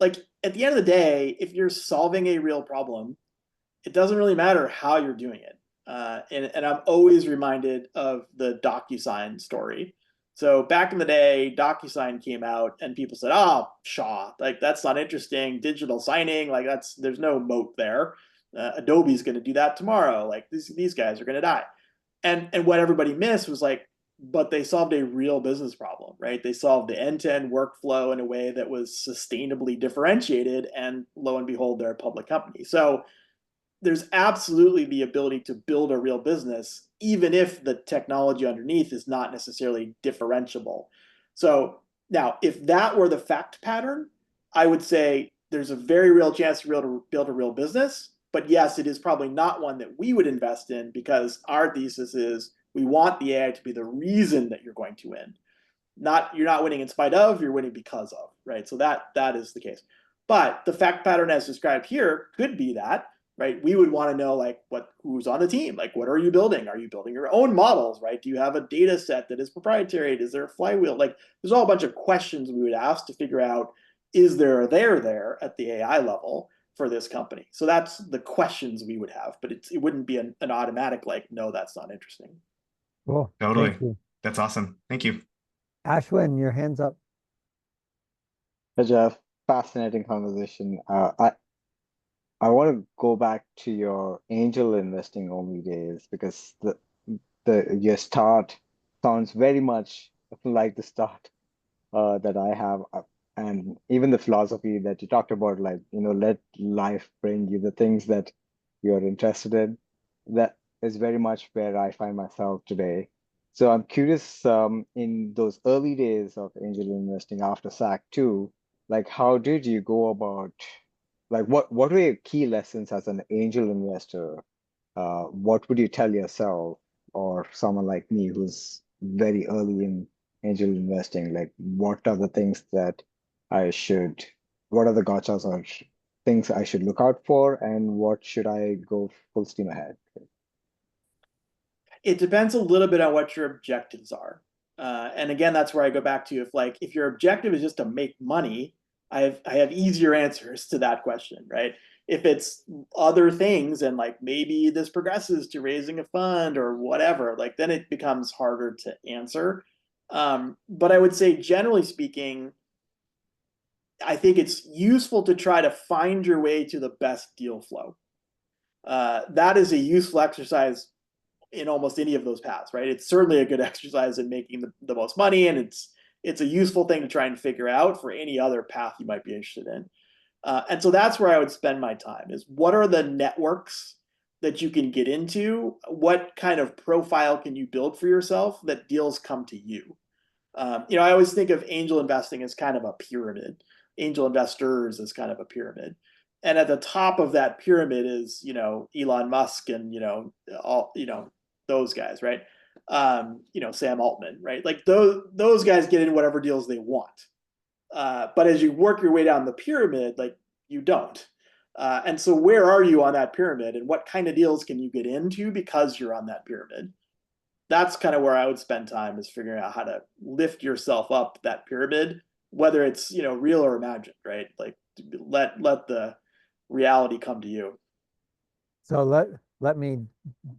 Like at the end of the day, if you're solving a real problem, it doesn't really matter how you're doing it. And I'm always reminded of the DocuSign story. So back in the day, DocuSign came out and people said, "Oh, Shaw, like that's not interesting. Digital signing, like there's no moat there. Adobe's going to do that tomorrow. Like these guys are going to die." And what everybody missed was like, but they solved a real business problem, right? They solved the end-to-end workflow in a way that was sustainably differentiated, and lo and behold, they're a public company. So there's absolutely the ability to build a real business, even if the technology underneath is not necessarily differentiable. So now, if that were the fact pattern, I would say there's a very real chance to be able to build a real business. But yes, it is probably not one that we would invest in because our thesis is we want the AI to be the reason that you're going to win. You're not winning in spite of, you're winning because of, right? So that is the case. But the fact pattern as described here could be that, right? We would want to know like who's on the team, like what are you building? Are you building your own models, right? Do you have a data set that is proprietary? Is there a flywheel? Like there's all a bunch of questions we would ask to figure out, is there a there at the AI level for this company? So that's the questions we would have, but it wouldn't be an automatic like, no, that's not interesting. Cool. Totally. Thank you. That's awesome. Thank you. Ashwin, your hand's up. Hey Jeff, fascinating conversation. I want to go back to your angel investing only days because your start sounds very much like the start that I have, and even the philosophy that you talked about, like let life bring you the things that you're interested in. That is very much where I find myself today. So I'm curious, in those early days of angel investing after SAC 2, like how did you go about, like what were your key lessons as an angel investor? What would you tell yourself or someone like me who's very early in angel investing? Like, what are the things that I should, what are the gotchas or things I should look out for, and what should I go full steam ahead? It depends a little bit on what your objectives are. And again, that's where I go back to if your objective is just to make money, I have easier answers to that question, right? If it's other things and like maybe this progresses to raising a fund or whatever, like then it becomes harder to answer. But I would say generally speaking, I think it's useful to try to find your way to the best deal flow. That is a useful exercise in almost any of those paths, right? It's certainly a good exercise in making the most money, and it's a useful thing to try and figure out for any other path you might be interested in. And so that's where I would spend my time, is what are the networks that you can get into? What kind of profile can you build for yourself that deals come to you? I always think of angel investing as kind of a pyramid, angel investors as kind of a pyramid. And at the top of that pyramid is, Elon Musk and, all, those guys, right? Sam Altman, right? Like those guys get in whatever deals they want. But as you work your way down the pyramid, like you don't. And so where are you on that pyramid, and what kind of deals can you get into because you're on that pyramid? That's kind of where I would spend time, is figuring out how to lift yourself up that pyramid, whether it's, real or imagined, right? Like let the reality come to you. So let me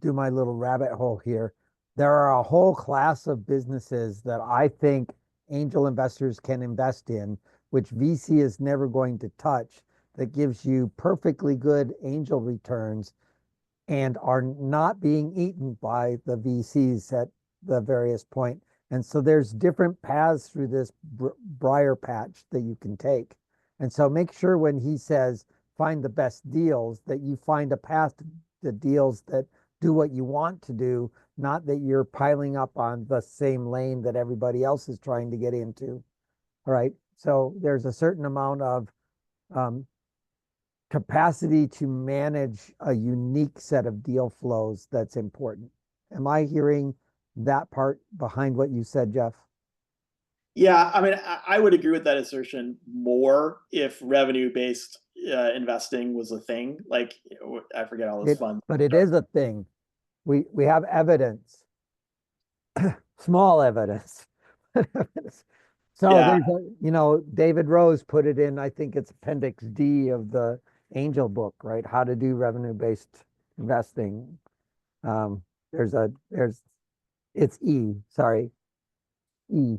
do my little rabbit hole here. There are a whole class of businesses that I think angel investors can invest in, which VC is never going to touch, that gives you perfectly good angel returns and are not being eaten by the VCs at the various point. And so there's different paths through this briar patch that you can take. And so make sure when he says find the best deals, that you find a path to the deals that do what you want to do, not that you're piling up on the same lane that everybody else is trying to get into. All right. So there's a certain amount of capacity to manage a unique set of deal flows that's important. Am I hearing that part behind what you said, Geoff? Yeah, I mean, I would agree with that assertion more if revenue-based investing was a thing. Like, I forget all those funds. But it is a thing. We have evidence, small evidence. So Yeah. there's David Rose put it in, I think it's Appendix D of the Angel book, right? How to do revenue-based investing. It's E, sorry. E.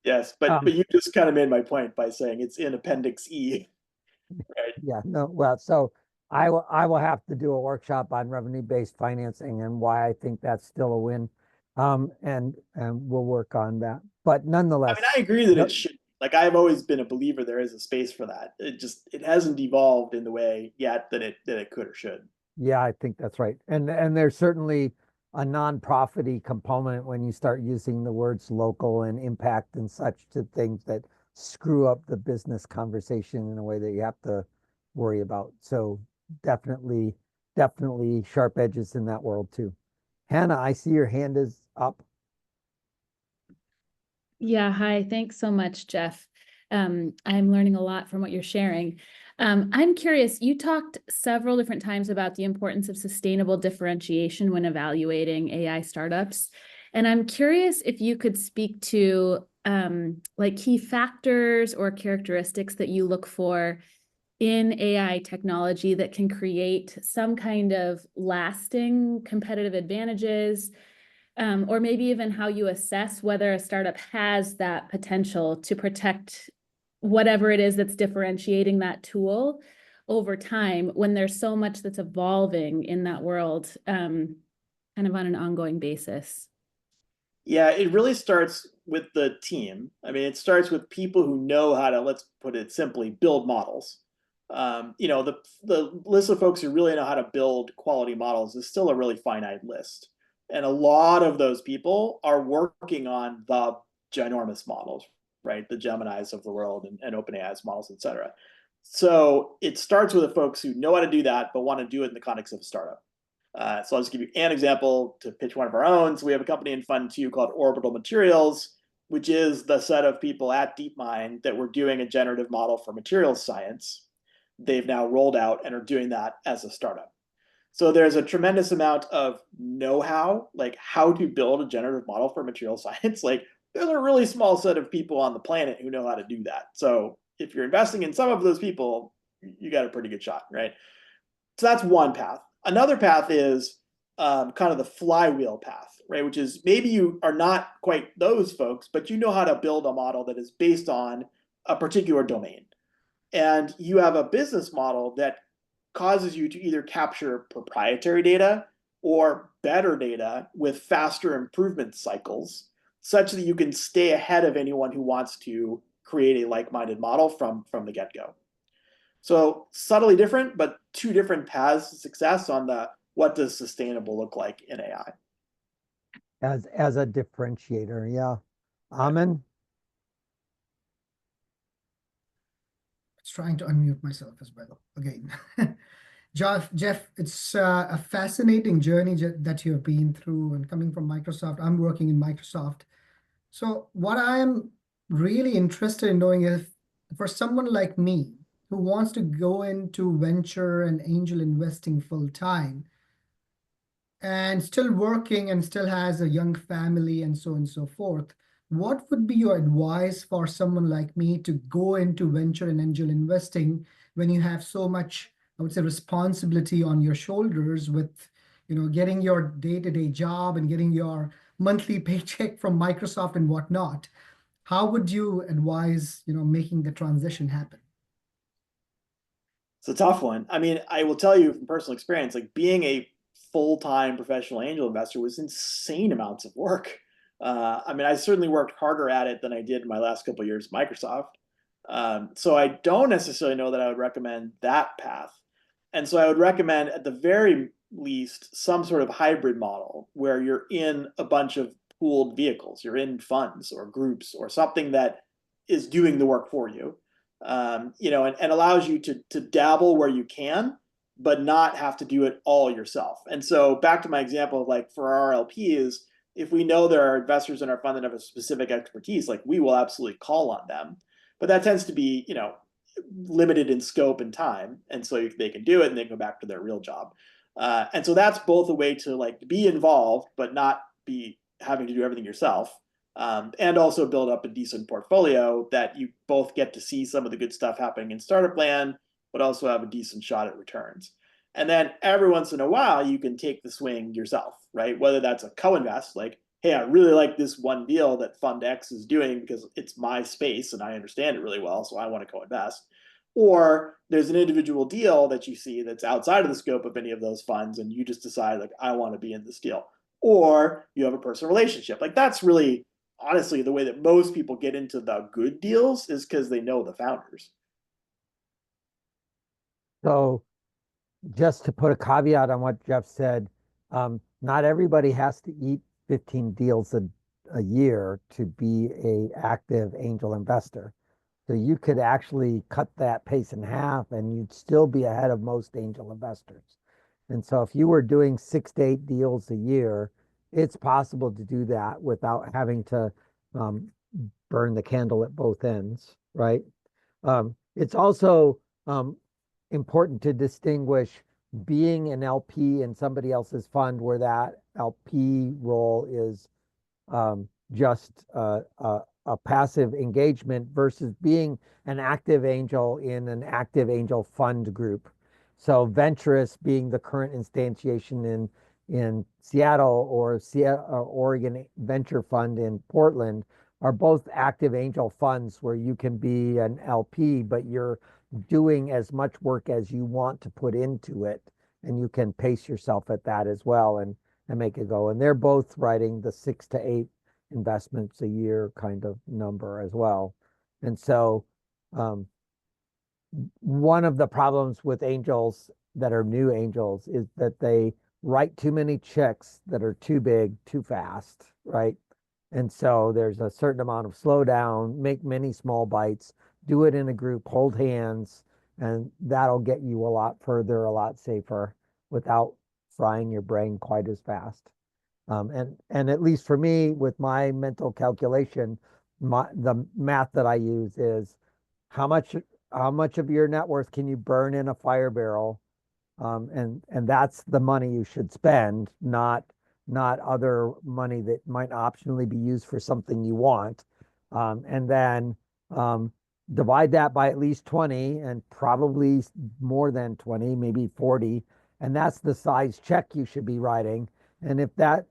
Yes, but you just kind of made my point by saying it's in Appendix E. Right. Yeah, no, well, so I will have to do a workshop on revenue-based financing and why I think that's still a win. And we'll work on that. But nonetheless, I mean, I agree that it should. Like, I've always been a believer there is a space for that. It hasn't evolved in the way yet that it could or should. yeah, I think that's right. And there's certainly a non-profity component when you start using the words local and impact and such to things that screw up the business conversation in a way that you have to worry about. So definitely sharp edges in that world too. Hannah, I see your hand is up. Yeah, hi. Thanks so much, Geoff. I'm learning a lot from what you're sharing. I'm curious, you talked several different times about the importance of sustainable differentiation when evaluating AI startups. And I'm curious if you could speak to like key factors or characteristics that you look for in AI technology that can create some kind of lasting competitive advantages, or maybe even how you assess whether a startup has that potential to protect whatever it is that's differentiating that tool over time when there's so much that's evolving in that world, kind of on an ongoing basis. Yeah, it really starts with the team. I mean, it starts with people who know how to, let's put it simply, build models. The list of folks who really know how to build quality models is still a really finite list. And a lot of those people are working on the ginormous models, right? The Geminis of the world and OpenAI's models, et cetera. So it starts with the folks who know how to do that, but want to do it in the context of a startup. So I'll just give you an example to pitch one of our own. So we have a company in Fund 2 called Orbital Materials, which is the set of people at DeepMind that were doing a generative model for materials science. They've now rolled out and are doing that as a startup. So there's a tremendous amount of know-how, like how to build a generative model for material science. Like there's a really small set of people on the planet who know how to do that. So if you're investing in some of those people, you got a pretty good shot, right? So that's one path. Another path is kind of the flywheel path, right? Which is maybe you are not quite those folks, but you know how to build a model that is based on a particular domain. And you have a business model that causes you to either capture proprietary data or better data with faster improvement cycles, such that you can stay ahead of anyone who wants to create a like-minded model from the get-go. So subtly different, but two different paths to success on the what does sustainable look like in AI. As a differentiator, yeah. Amin? It's trying to unmute myself as well again. Geoff, it's a fascinating journey that you have been through, and coming from Microsoft. I'm working in Microsoft. So what I am really interested in knowing is, for someone like me who wants to go into venture and angel investing full time and still working and still has a young family and so on and so forth, what would be your advice for someone like me to go into venture and angel investing when you have so much, I would say, responsibility on your shoulders with, getting your day-to-day job and getting your monthly paycheck from Microsoft and whatnot? How would you advise, making the transition happen? It's a tough one. I mean, I will tell you from personal experience, like being a full-time professional angel investor was insane amounts of work. I mean, I certainly worked harder at it than I did in my last couple of years at Microsoft. So I don't necessarily know that I would recommend that path. And so I would recommend, at the very least, some sort of hybrid model where you're in a bunch of pooled vehicles. You're in funds or groups or something that is doing the work for you, and allows you to dabble where you can, but not have to do it all yourself. And so back to my example of, like, for our LPs, if we know there are investors in our fund that have a specific expertise, like, we will absolutely call on them. But that tends to be, limited in scope and time. And so they can do it and then go back to their real job. And so that's both a way to, like, be involved, but not be having to do everything yourself. And also build up a decent portfolio that you both get to see some of the good stuff happening in startup land, but also have a decent shot at returns. And then every once in a while, you can take the swing yourself, right? Whether that's a co-invest, like, hey, I really like this one deal that Fund X is doing because it's my space and I understand it really well, so I want to co-invest. Or there's an individual deal that you see that's outside of the scope of any of those funds, and you just decide, like, I want to be in this deal. Or you have a personal relationship. Like, that's really, honestly, the way that most people get into the good deals is because they know the founders. So just to put a caveat on what Geoff said, not everybody has to eat 15 deals a year to be a active angel investor. So you could actually cut that pace in half and you'd still be ahead of most angel investors. And so if you were doing 6 to 8 deals a year, it's possible to do that without having to burn the candle at both ends, right? It's also important to distinguish being an LP in somebody else's fund where that LP role is just a passive engagement versus being an active angel in an active angel fund group. So Venturous being the current instantiation in Seattle, or Oregon Venture Fund in Portland, are both active angel funds where you can be an LP, but you're doing as much work as you want to put into it, and you can pace yourself at that as well and make it go. And they're both writing the 6 to 8 investments a year kind of number as well. And so one of the problems with angels that are new angels is that they write too many checks that are too big too fast, right? And so there's a certain amount of slowdown, make many small bites, do it in a group, hold hands, and that'll get you a lot further, a lot safer without frying your brain quite as fast. And at least for me, with my mental calculation, the math that I use is how much of your net worth can you burn in a fire barrel, and that's the money you should spend, not other money that might optionally be used for something you want, and then divide that by at least 20, and probably more than 20, maybe 40, and that's the size check you should be writing. And if that,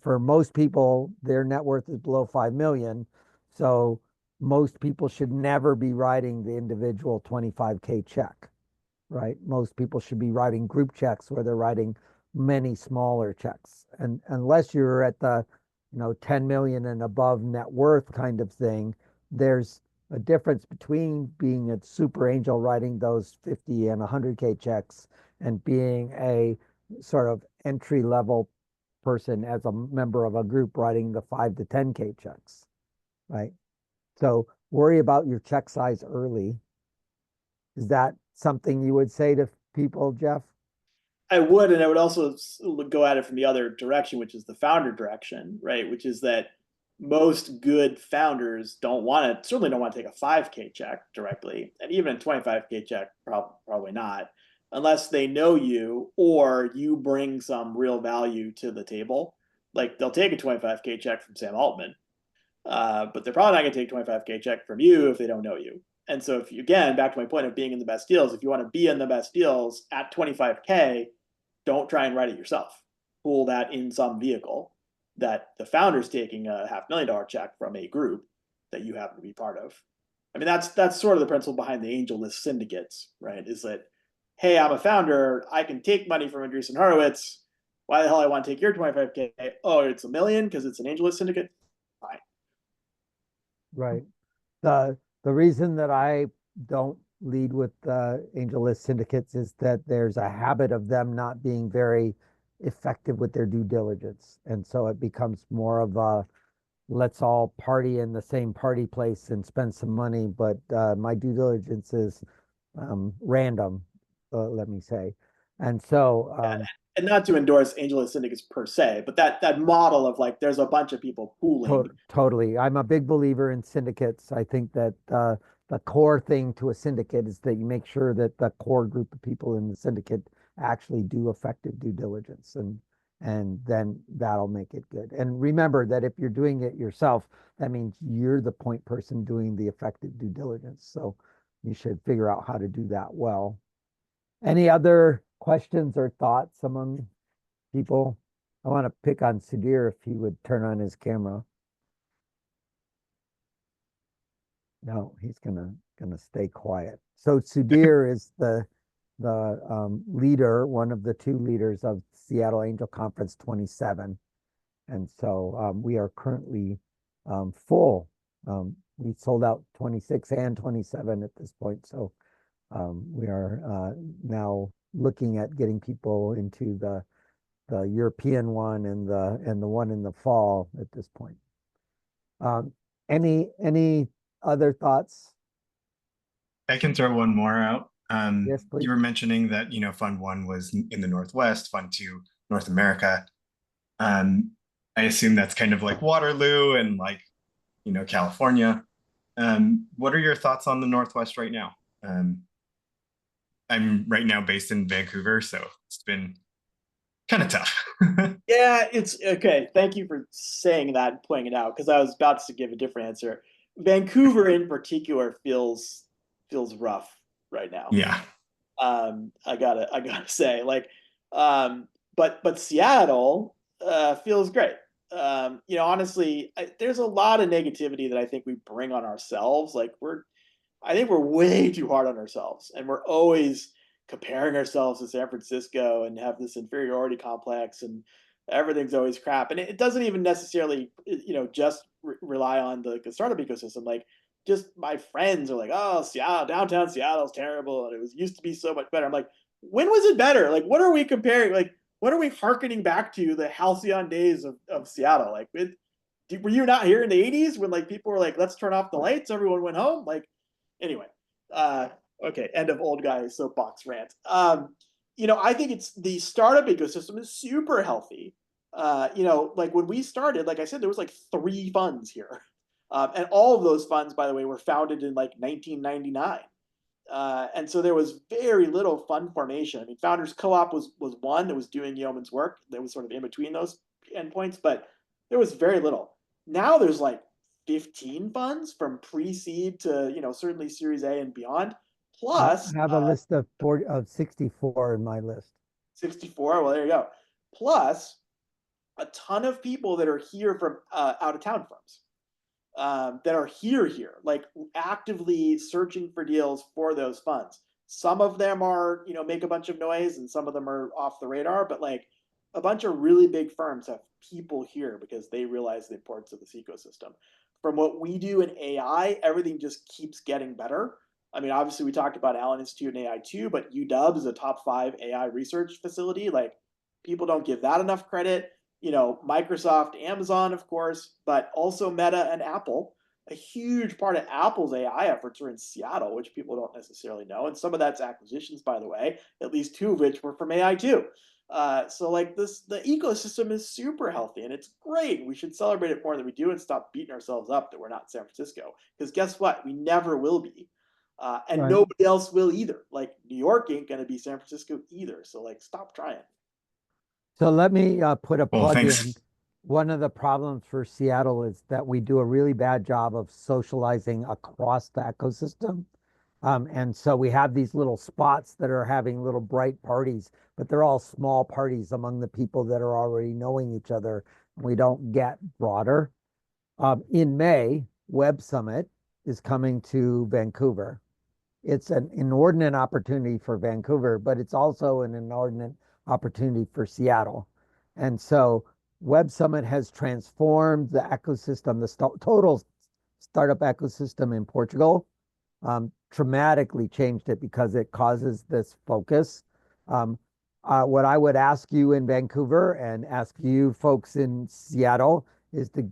for most people, their net worth is below 5 million. So most people should never be writing the individual 25K check, right? Most people should be writing group checks where they're writing many smaller checks. And unless you're at the, 10 million and above net worth kind of thing, there's a difference between being a super angel writing those 50 and 100K checks and being a sort of entry level person as a member of a group writing the 5 to 10K checks, right? So worry about your check size early. Is that something you would say to people, Geoff? I would, and I would also go at it from the other direction, which is the founder direction, right? Which is that most good founders certainly don't want to take a 5K check directly, and even a 25K check, probably not, unless they know you or you bring some real value to the table. Like they'll take a 25K check from Sam Altman, but they're probably not going to take a 25K check from you if they don't know you. And so if you, again, back to my point of being in the best deals, if you want to be in the best deals at 25K, don't try and write it yourself. Pool that in some vehicle that the founder's taking a $500,000 check from a group that you happen to be part of. I mean, that's sort of the principle behind the angel list syndicates, right? Is that, hey, I'm a founder, I can take money from Andreessen Horowitz. Why the hell I want to take your 25K? Oh, it's $1 million because it's an angel list syndicate. Fine. Right. The reason that I don't lead with angel list syndicates is that there's a habit of them not being very effective with their due diligence. And so it becomes more of a let's all party in the same party place and spend some money. But my due diligence is random, let me say. And so and not to endorse angel list syndicates per se, but that model of like there's a bunch of people pooling. Totally. I'm a big believer in syndicates. I think that the core thing to a syndicate is that you make sure that the core group of people in the syndicate actually do effective due diligence, and then that'll make it good. And remember that if you're doing it yourself, that means you're the point person doing the effective due diligence. So you should figure out how to do that well. Any other questions or thoughts among people? I want to pick on Sudhir if he would turn on his camera. No, he's gonna stay quiet. So Sudhir is the leader, one of the two leaders of Seattle Angel Conference 27, and so we are currently full. We sold out 26 and 27 at this point, so we are now looking at getting people into the European one and the one in the fall at this point. Any other thoughts? I can throw one more out. Yes, please. You were mentioning that, Fund 1 was in the Northwest, Fund 2, North America. I assume that's kind of like Waterloo and like, California. What are your thoughts on the Northwest right now? I'm right now based in Vancouver, so it's been kind of tough. Yeah, it's okay. Thank you for saying that and pointing it out, because I was about to give a different answer. Vancouver in particular feels rough right now. Yeah. I gotta say, like, but Seattle feels great. Honestly, there's a lot of negativity that I think we bring on ourselves. Like I think we're way too hard on ourselves, and we're always comparing ourselves to San Francisco and have this inferiority complex, and everything's always crap. And it doesn't even necessarily, just rely on the startup ecosystem. Like, just my friends are like, oh, Seattle, downtown Seattle's terrible, and it used to be so much better. I'm like, when was it better? Like, what are we comparing? Like, what are we hearkening back to the halcyon days of Seattle? Like, were you not here in the 80s when like people were like, let's turn off the lights, everyone went home? Like, anyway, okay, end of old guy soapbox rant. I think it's the startup ecosystem is super healthy. Like when we started, like I said, there was like 3 funds here. And all of those funds, by the way, were founded in like 1999. And so there was very little fund formation. I mean, Founders Co-op was one that was doing yeoman's work. That was sort of in between those endpoints, but there was very little. Now there's like 15 funds from pre-seed to, certainly Series A and beyond. Plus, I have a list of 64 in my list. 64. Well, there you go. Plus, a ton of people that are here from out of town firms that are here, like actively searching for deals for those funds. Some of them are, make a bunch of noise, and some of them are off the radar. But like, a bunch of really big firms have people here because they realize the importance of this ecosystem. From what we do in AI, everything just keeps getting better. I mean, obviously, we talked about Allen Institute and AI too, but UW is a top 5 AI research facility. Like, people don't give that enough credit. You know, Microsoft, Amazon, of course, but also Meta and Apple. A huge part of Apple's AI efforts are in Seattle, which people don't necessarily know. And some of that's acquisitions, by the way, at least 2 of which were from AI too. So like this, the ecosystem is super healthy and it's great. We should celebrate it more than we do and stop beating ourselves up that we're not San Francisco. Because guess what? We never will be. And Right. nobody else will either. Like New York ain't going to be San Francisco either. So like, stop trying. So let me put a Well, plug thanks. in. One of the problems for Seattle is that we do a really bad job of socializing across the ecosystem. And so we have these little spots that are having little bright parties, but they're all small parties among the people that are already knowing each other. We don't get broader. In May, Web Summit is coming to Vancouver. It's an inordinate opportunity for Vancouver, but it's also an inordinate opportunity for Seattle. And so Web Summit has transformed the ecosystem, the total startup ecosystem in Portugal, dramatically changed it because it causes this focus. What I would ask you in Vancouver and ask you folks in Seattle is to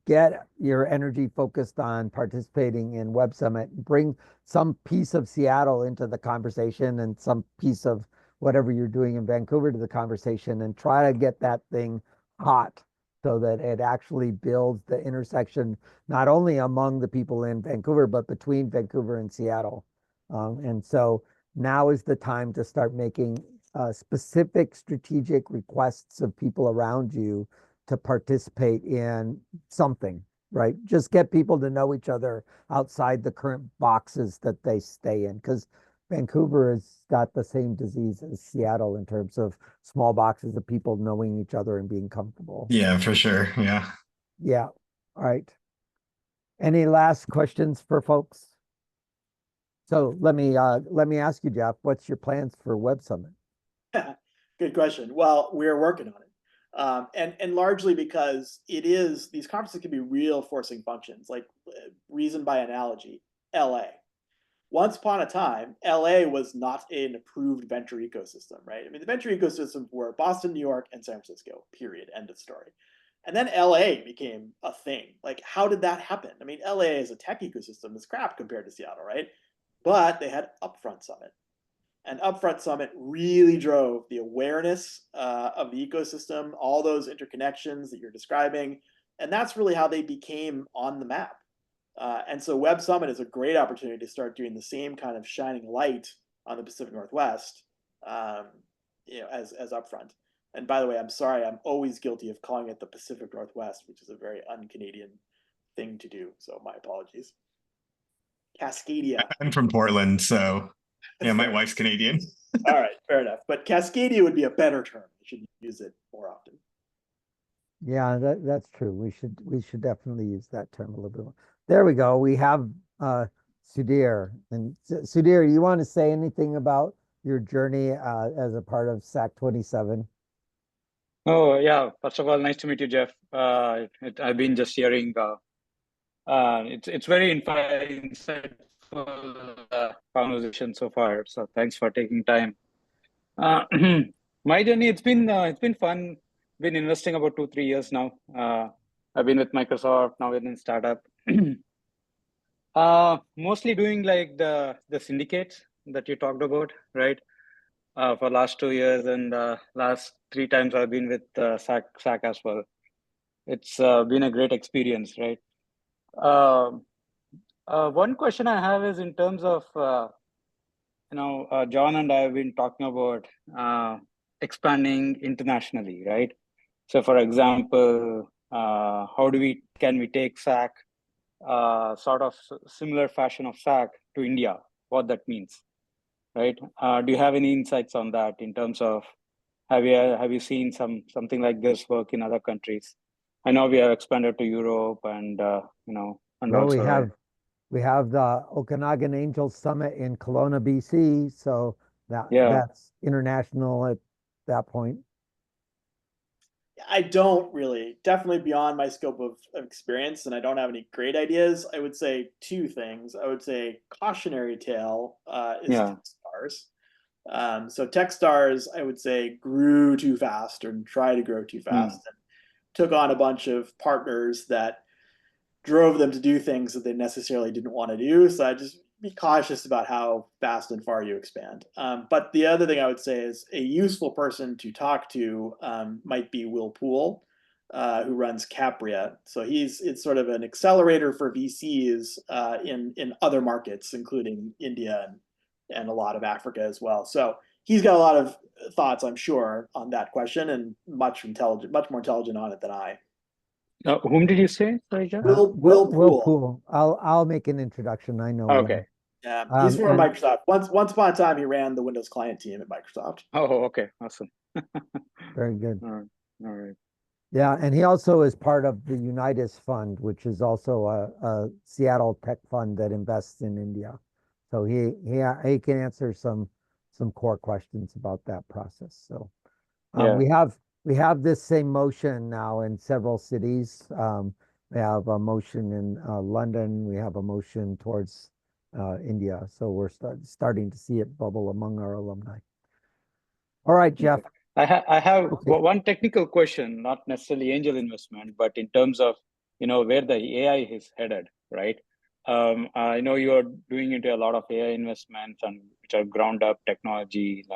get your energy focused on participating in Web Summit. Bring some piece of Seattle into the conversation and some piece of whatever you're doing in Vancouver to the conversation, and try to get that thing hot so that it actually builds the intersection, not only among the people in Vancouver, but between Vancouver and Seattle. And so now is the time to start making specific strategic requests of people around you to participate in something, right? Just get people to know each other outside the current boxes that they stay in, because Vancouver has got the same disease as Seattle in terms of small boxes of people knowing each other and being comfortable. Yeah, for sure. Yeah. Yeah. All right. Any last questions for folks? So let me ask you, Geoff, what's your plans for Web Summit? Good question. Well, we're working on it. And largely because these conferences can be real forcing functions, like reason by analogy, LA. Once upon a time, LA was not an approved venture ecosystem, right? I mean, the venture ecosystems were Boston, New York, and San Francisco, period, end of story. And then LA became a thing. Like, how did that happen? I mean, LA as a tech ecosystem is crap compared to Seattle, right? But they had Upfront Summit. And Upfront Summit really drove the awareness of the ecosystem, all those interconnections that you're describing. And that's really how they became on the map. And so Web Summit is a great opportunity to start doing the same kind of shining light on the Pacific Northwest, as Upfront. And by the way, I'm sorry, I'm always guilty of calling it the Pacific Northwest, which is a very un-Canadian thing to do. So my apologies. Cascadia. I'm from Portland, so yeah, my wife's Canadian. All right, fair enough. But Cascadia would be a better term. We should use it more often. Yeah, that's true. We should definitely use that term a little bit more. There we go. We have Sudhir. And Sudhir, you want to say anything about your journey as a part of SAC 27? Oh, yeah. First of all, nice to meet you, Geoff. I've been just hearing, it's very insightful conversation so far. So thanks for taking time. My journey, it's been fun. Been investing about 2-3 years now. I've been with Microsoft, now in startup. Mostly doing like the syndicates that you talked about, right? For last 2 years, and last 3 times I've been with SAC as well. It's been a great experience, right? One question I have is in terms of John and I have been talking about expanding internationally, right? So, for example, how can we take SAC, sort of similar fashion of SAC to India? What that means, right? Do you have any insights on that in terms of have you seen something like this work in other countries? I know we have expanded to Europe and and Well, also we have the Okanagan Angels Summit in Kelowna, BC. So Yeah. that's international at that point. I don't really, definitely beyond my scope of experience, and I don't have any great ideas. I would say two things. I would say cautionary tale is Yeah. Techstars. So Techstars, I would say, grew too fast or tried to grow too fast and took on a bunch of partners that drove them to do things that they necessarily didn't want to do. So I just be cautious about how fast and far you expand. But the other thing I would say is a useful person to talk to might be Will Poole, who runs Capria. So it's sort of an accelerator for VCs in other markets, including India and a lot of Africa as well. So he's got a lot of thoughts, I'm sure, on that question, and much more intelligent on it than I. Whom did you say? Sorry, Jeff? Will Poole. Poole. I'll make an introduction. I know. Will. Okay. Yeah, he's from and- Microsoft. Once upon a time, he ran the Windows client team at Microsoft. Oh, okay. Awesome. Very good. All right. All right. Yeah, and he also is part of the Unitas Fund, which is also a Seattle tech fund that invests in India. So he can answer some core questions about that process. So Yeah. we have this same motion now in several cities. We have a motion in London. We have a motion towards India. So we're starting to see it bubble among our alumni. All right, Geoff. I have Okay. one technical question, not necessarily angel investment, but in terms of, where the AI is headed, right? I know you're doing into a lot of AI investments and which are ground up technology,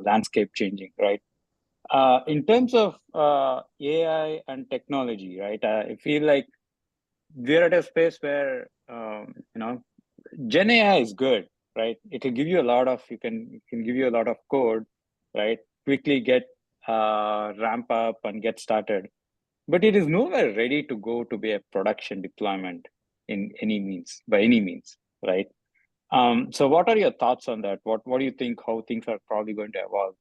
landscape changing, right? In terms of AI and technology, right? I feel like we're at a space where, Gen AI is good, right? It will give you a lot of, it can give you a lot of code, right? Quickly get ramp up and get started, but it is nowhere ready to go to be a production deployment in by any means, right? So what are your thoughts on that? What do you think, how things are probably going to evolve?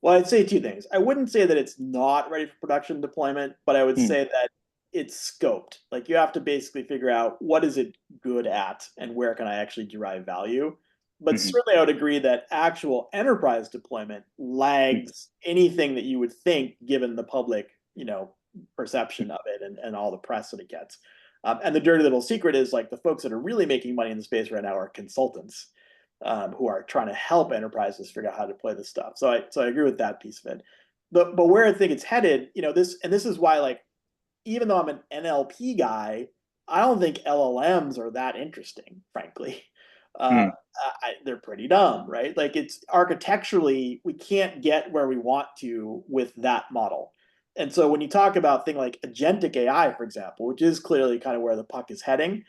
Well, I'd say two things. I wouldn't say that it's not ready for production deployment, but I would say that it's scoped. Like you have to basically figure out what is it good at and where can I actually derive value. But certainly I would agree that actual enterprise deployment lags anything that you would think given the public, perception of it and all the press that it gets. And the dirty little secret is like the folks that are really making money in the space right now are consultants who are trying to help enterprises figure out how to play this stuff. So I agree with that piece of it. But where I think it's headed, this is why, like, even though I'm an NLP guy, I don't think LLMs are that interesting, frankly. They're pretty dumb, right? Like it's architecturally, we can't get where we want to with that model. And so when you talk about things like agentic AI, for example, which is clearly kind of where the puck is heading,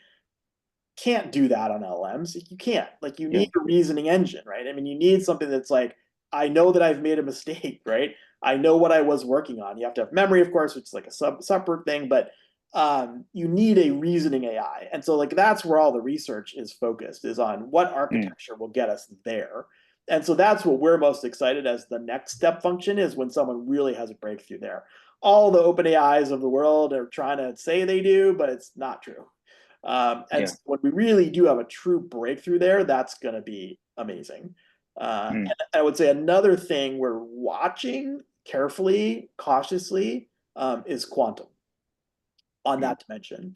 can't do that on LLMs. You can't. Like you need a reasoning engine, right? I mean, you need something that's like, I know that I've made a mistake, right? I know what I was working on. You have to have memory, of course, which is like a separate thing, but you need a reasoning AI. And so like that's where all the research is focused, is on what architecture will get us there. And so that's what we're most excited as the next step function is when someone really has a breakthrough there. All the open AIs of the world are trying to say they do, but it's not true. So when we really do have a true breakthrough there, that's going to be amazing. And I would say another thing we're watching carefully, cautiously, is quantum on that dimension.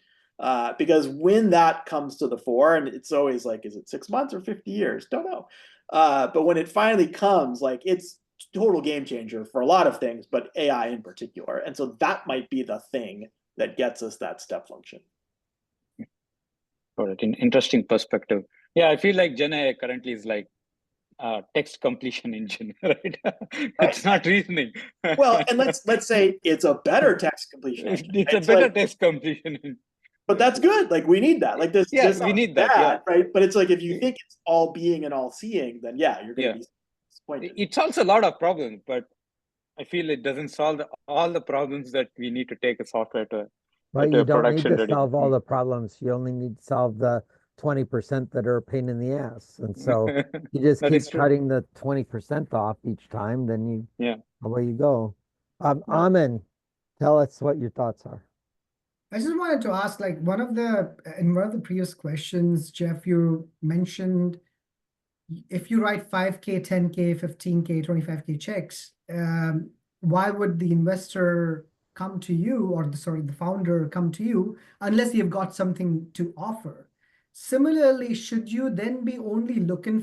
Because when that comes to the fore, and it's always like, is it 6 months or 50 years? Don't know. But when it finally comes, like it's total game changer for a lot of things, but AI in particular. And so that might be the thing that gets us that step function. Got it. Interesting perspective. Yeah, I feel like Gen AI currently is like text completion engine, right? It's not reasoning. Well, and let's say it's a better text completion engine. It's a better text completion engine. But that's good. Like we need that. Like this, we need that. Yeah, right. But it's like if you think it's all being and all seeing, then you're going to be disappointed. It solves a lot of problems, but I feel it doesn't solve all the problems that we need to take a software to. But you don't need to solve all the problems. You only need to solve the 20% that are a pain in the ass. And so you just keep cutting the 20% off each time, then away you go. Amin, tell us what your thoughts are. I just wanted to ask, like in one of the previous questions, Geoff, you mentioned if you write 5K, 10K, 15K, 25K checks, why would the investor come to you, or the founder come to you, unless you've got something to offer? Similarly, should you then be only looking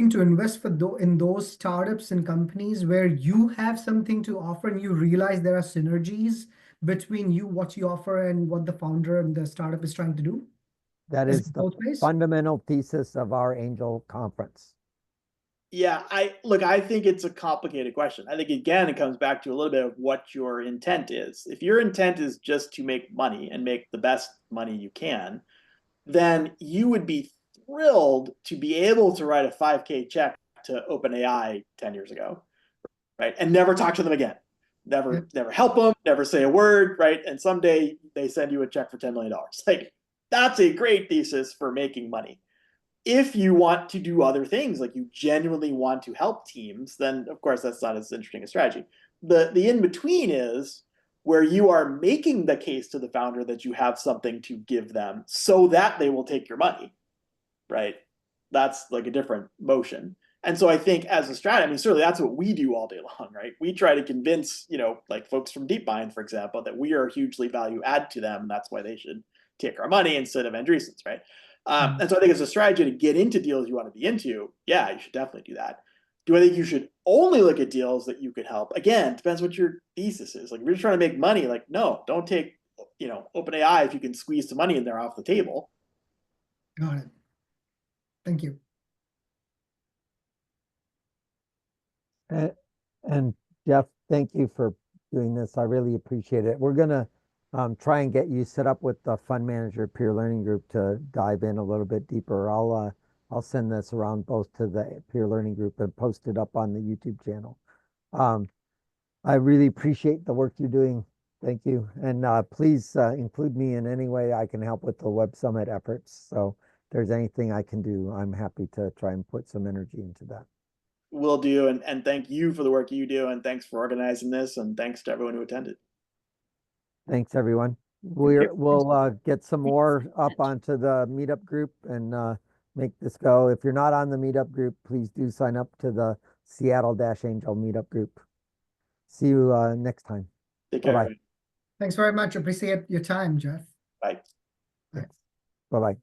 to invest in those startups and companies where you have something to offer and you realize there are synergies between what you offer and what the founder and the startup is trying to do? That Is is it the both ways? fundamental thesis of our angel conference. Yeah, I think it's a complicated question. I think again, it comes back to a little bit of what your intent is. If your intent is just to make money and make the best money you can, then you would be thrilled to be able to write a 5K check to OpenAI 10 years ago, right? And never talk to them again. Never help them, never say a word, right? And someday they send you a check for $10 million. Like, that's a great thesis for making money. If you want to do other things, like you genuinely want to help teams, then of course that's not as interesting a strategy. The in-between is where you are making the case to the founder that you have something to give them so that they will take your money, right? That's like a different motion. And so I think as a strategy, I mean, certainly that's what we do all day long, right? We try to convince, like folks from DeepMind, for example, that we are hugely value add to them. And that's why they should take our money instead of Andreessen's, right? And so I think as a strategy to get into deals you want to be into, yeah, you should definitely do that. Do I think you should only look at deals that you could help? Again, depends what your thesis is. Like if you're trying to make money, like no, don't take, OpenAI if you can squeeze some money in there off the table. Got it. Thank you. And Geoff, thank you for doing this. I really appreciate it. We're gonna try and get you set up with the Fund Manager Peer Learning Group to dive in a little bit deeper. I'll send this around both to the Peer Learning Group and post it up on the YouTube channel. I really appreciate the work you're doing. Thank you. And please include me in any way I can help with the Web Summit efforts. So if there's anything I can do, I'm happy to try and put some energy into that. Will do. And thank you for the work you do. And thanks for organizing this. And thanks to everyone who attended. Thanks, everyone. We'll get some more up onto the meetup group and make this go. If you're not on the meetup group, please do sign up to the Seattle-Angel meetup group. See you next time. Take care. Bye-bye. Thanks very much. Appreciate your time, Geoff. Bye. Thanks. Bye-bye.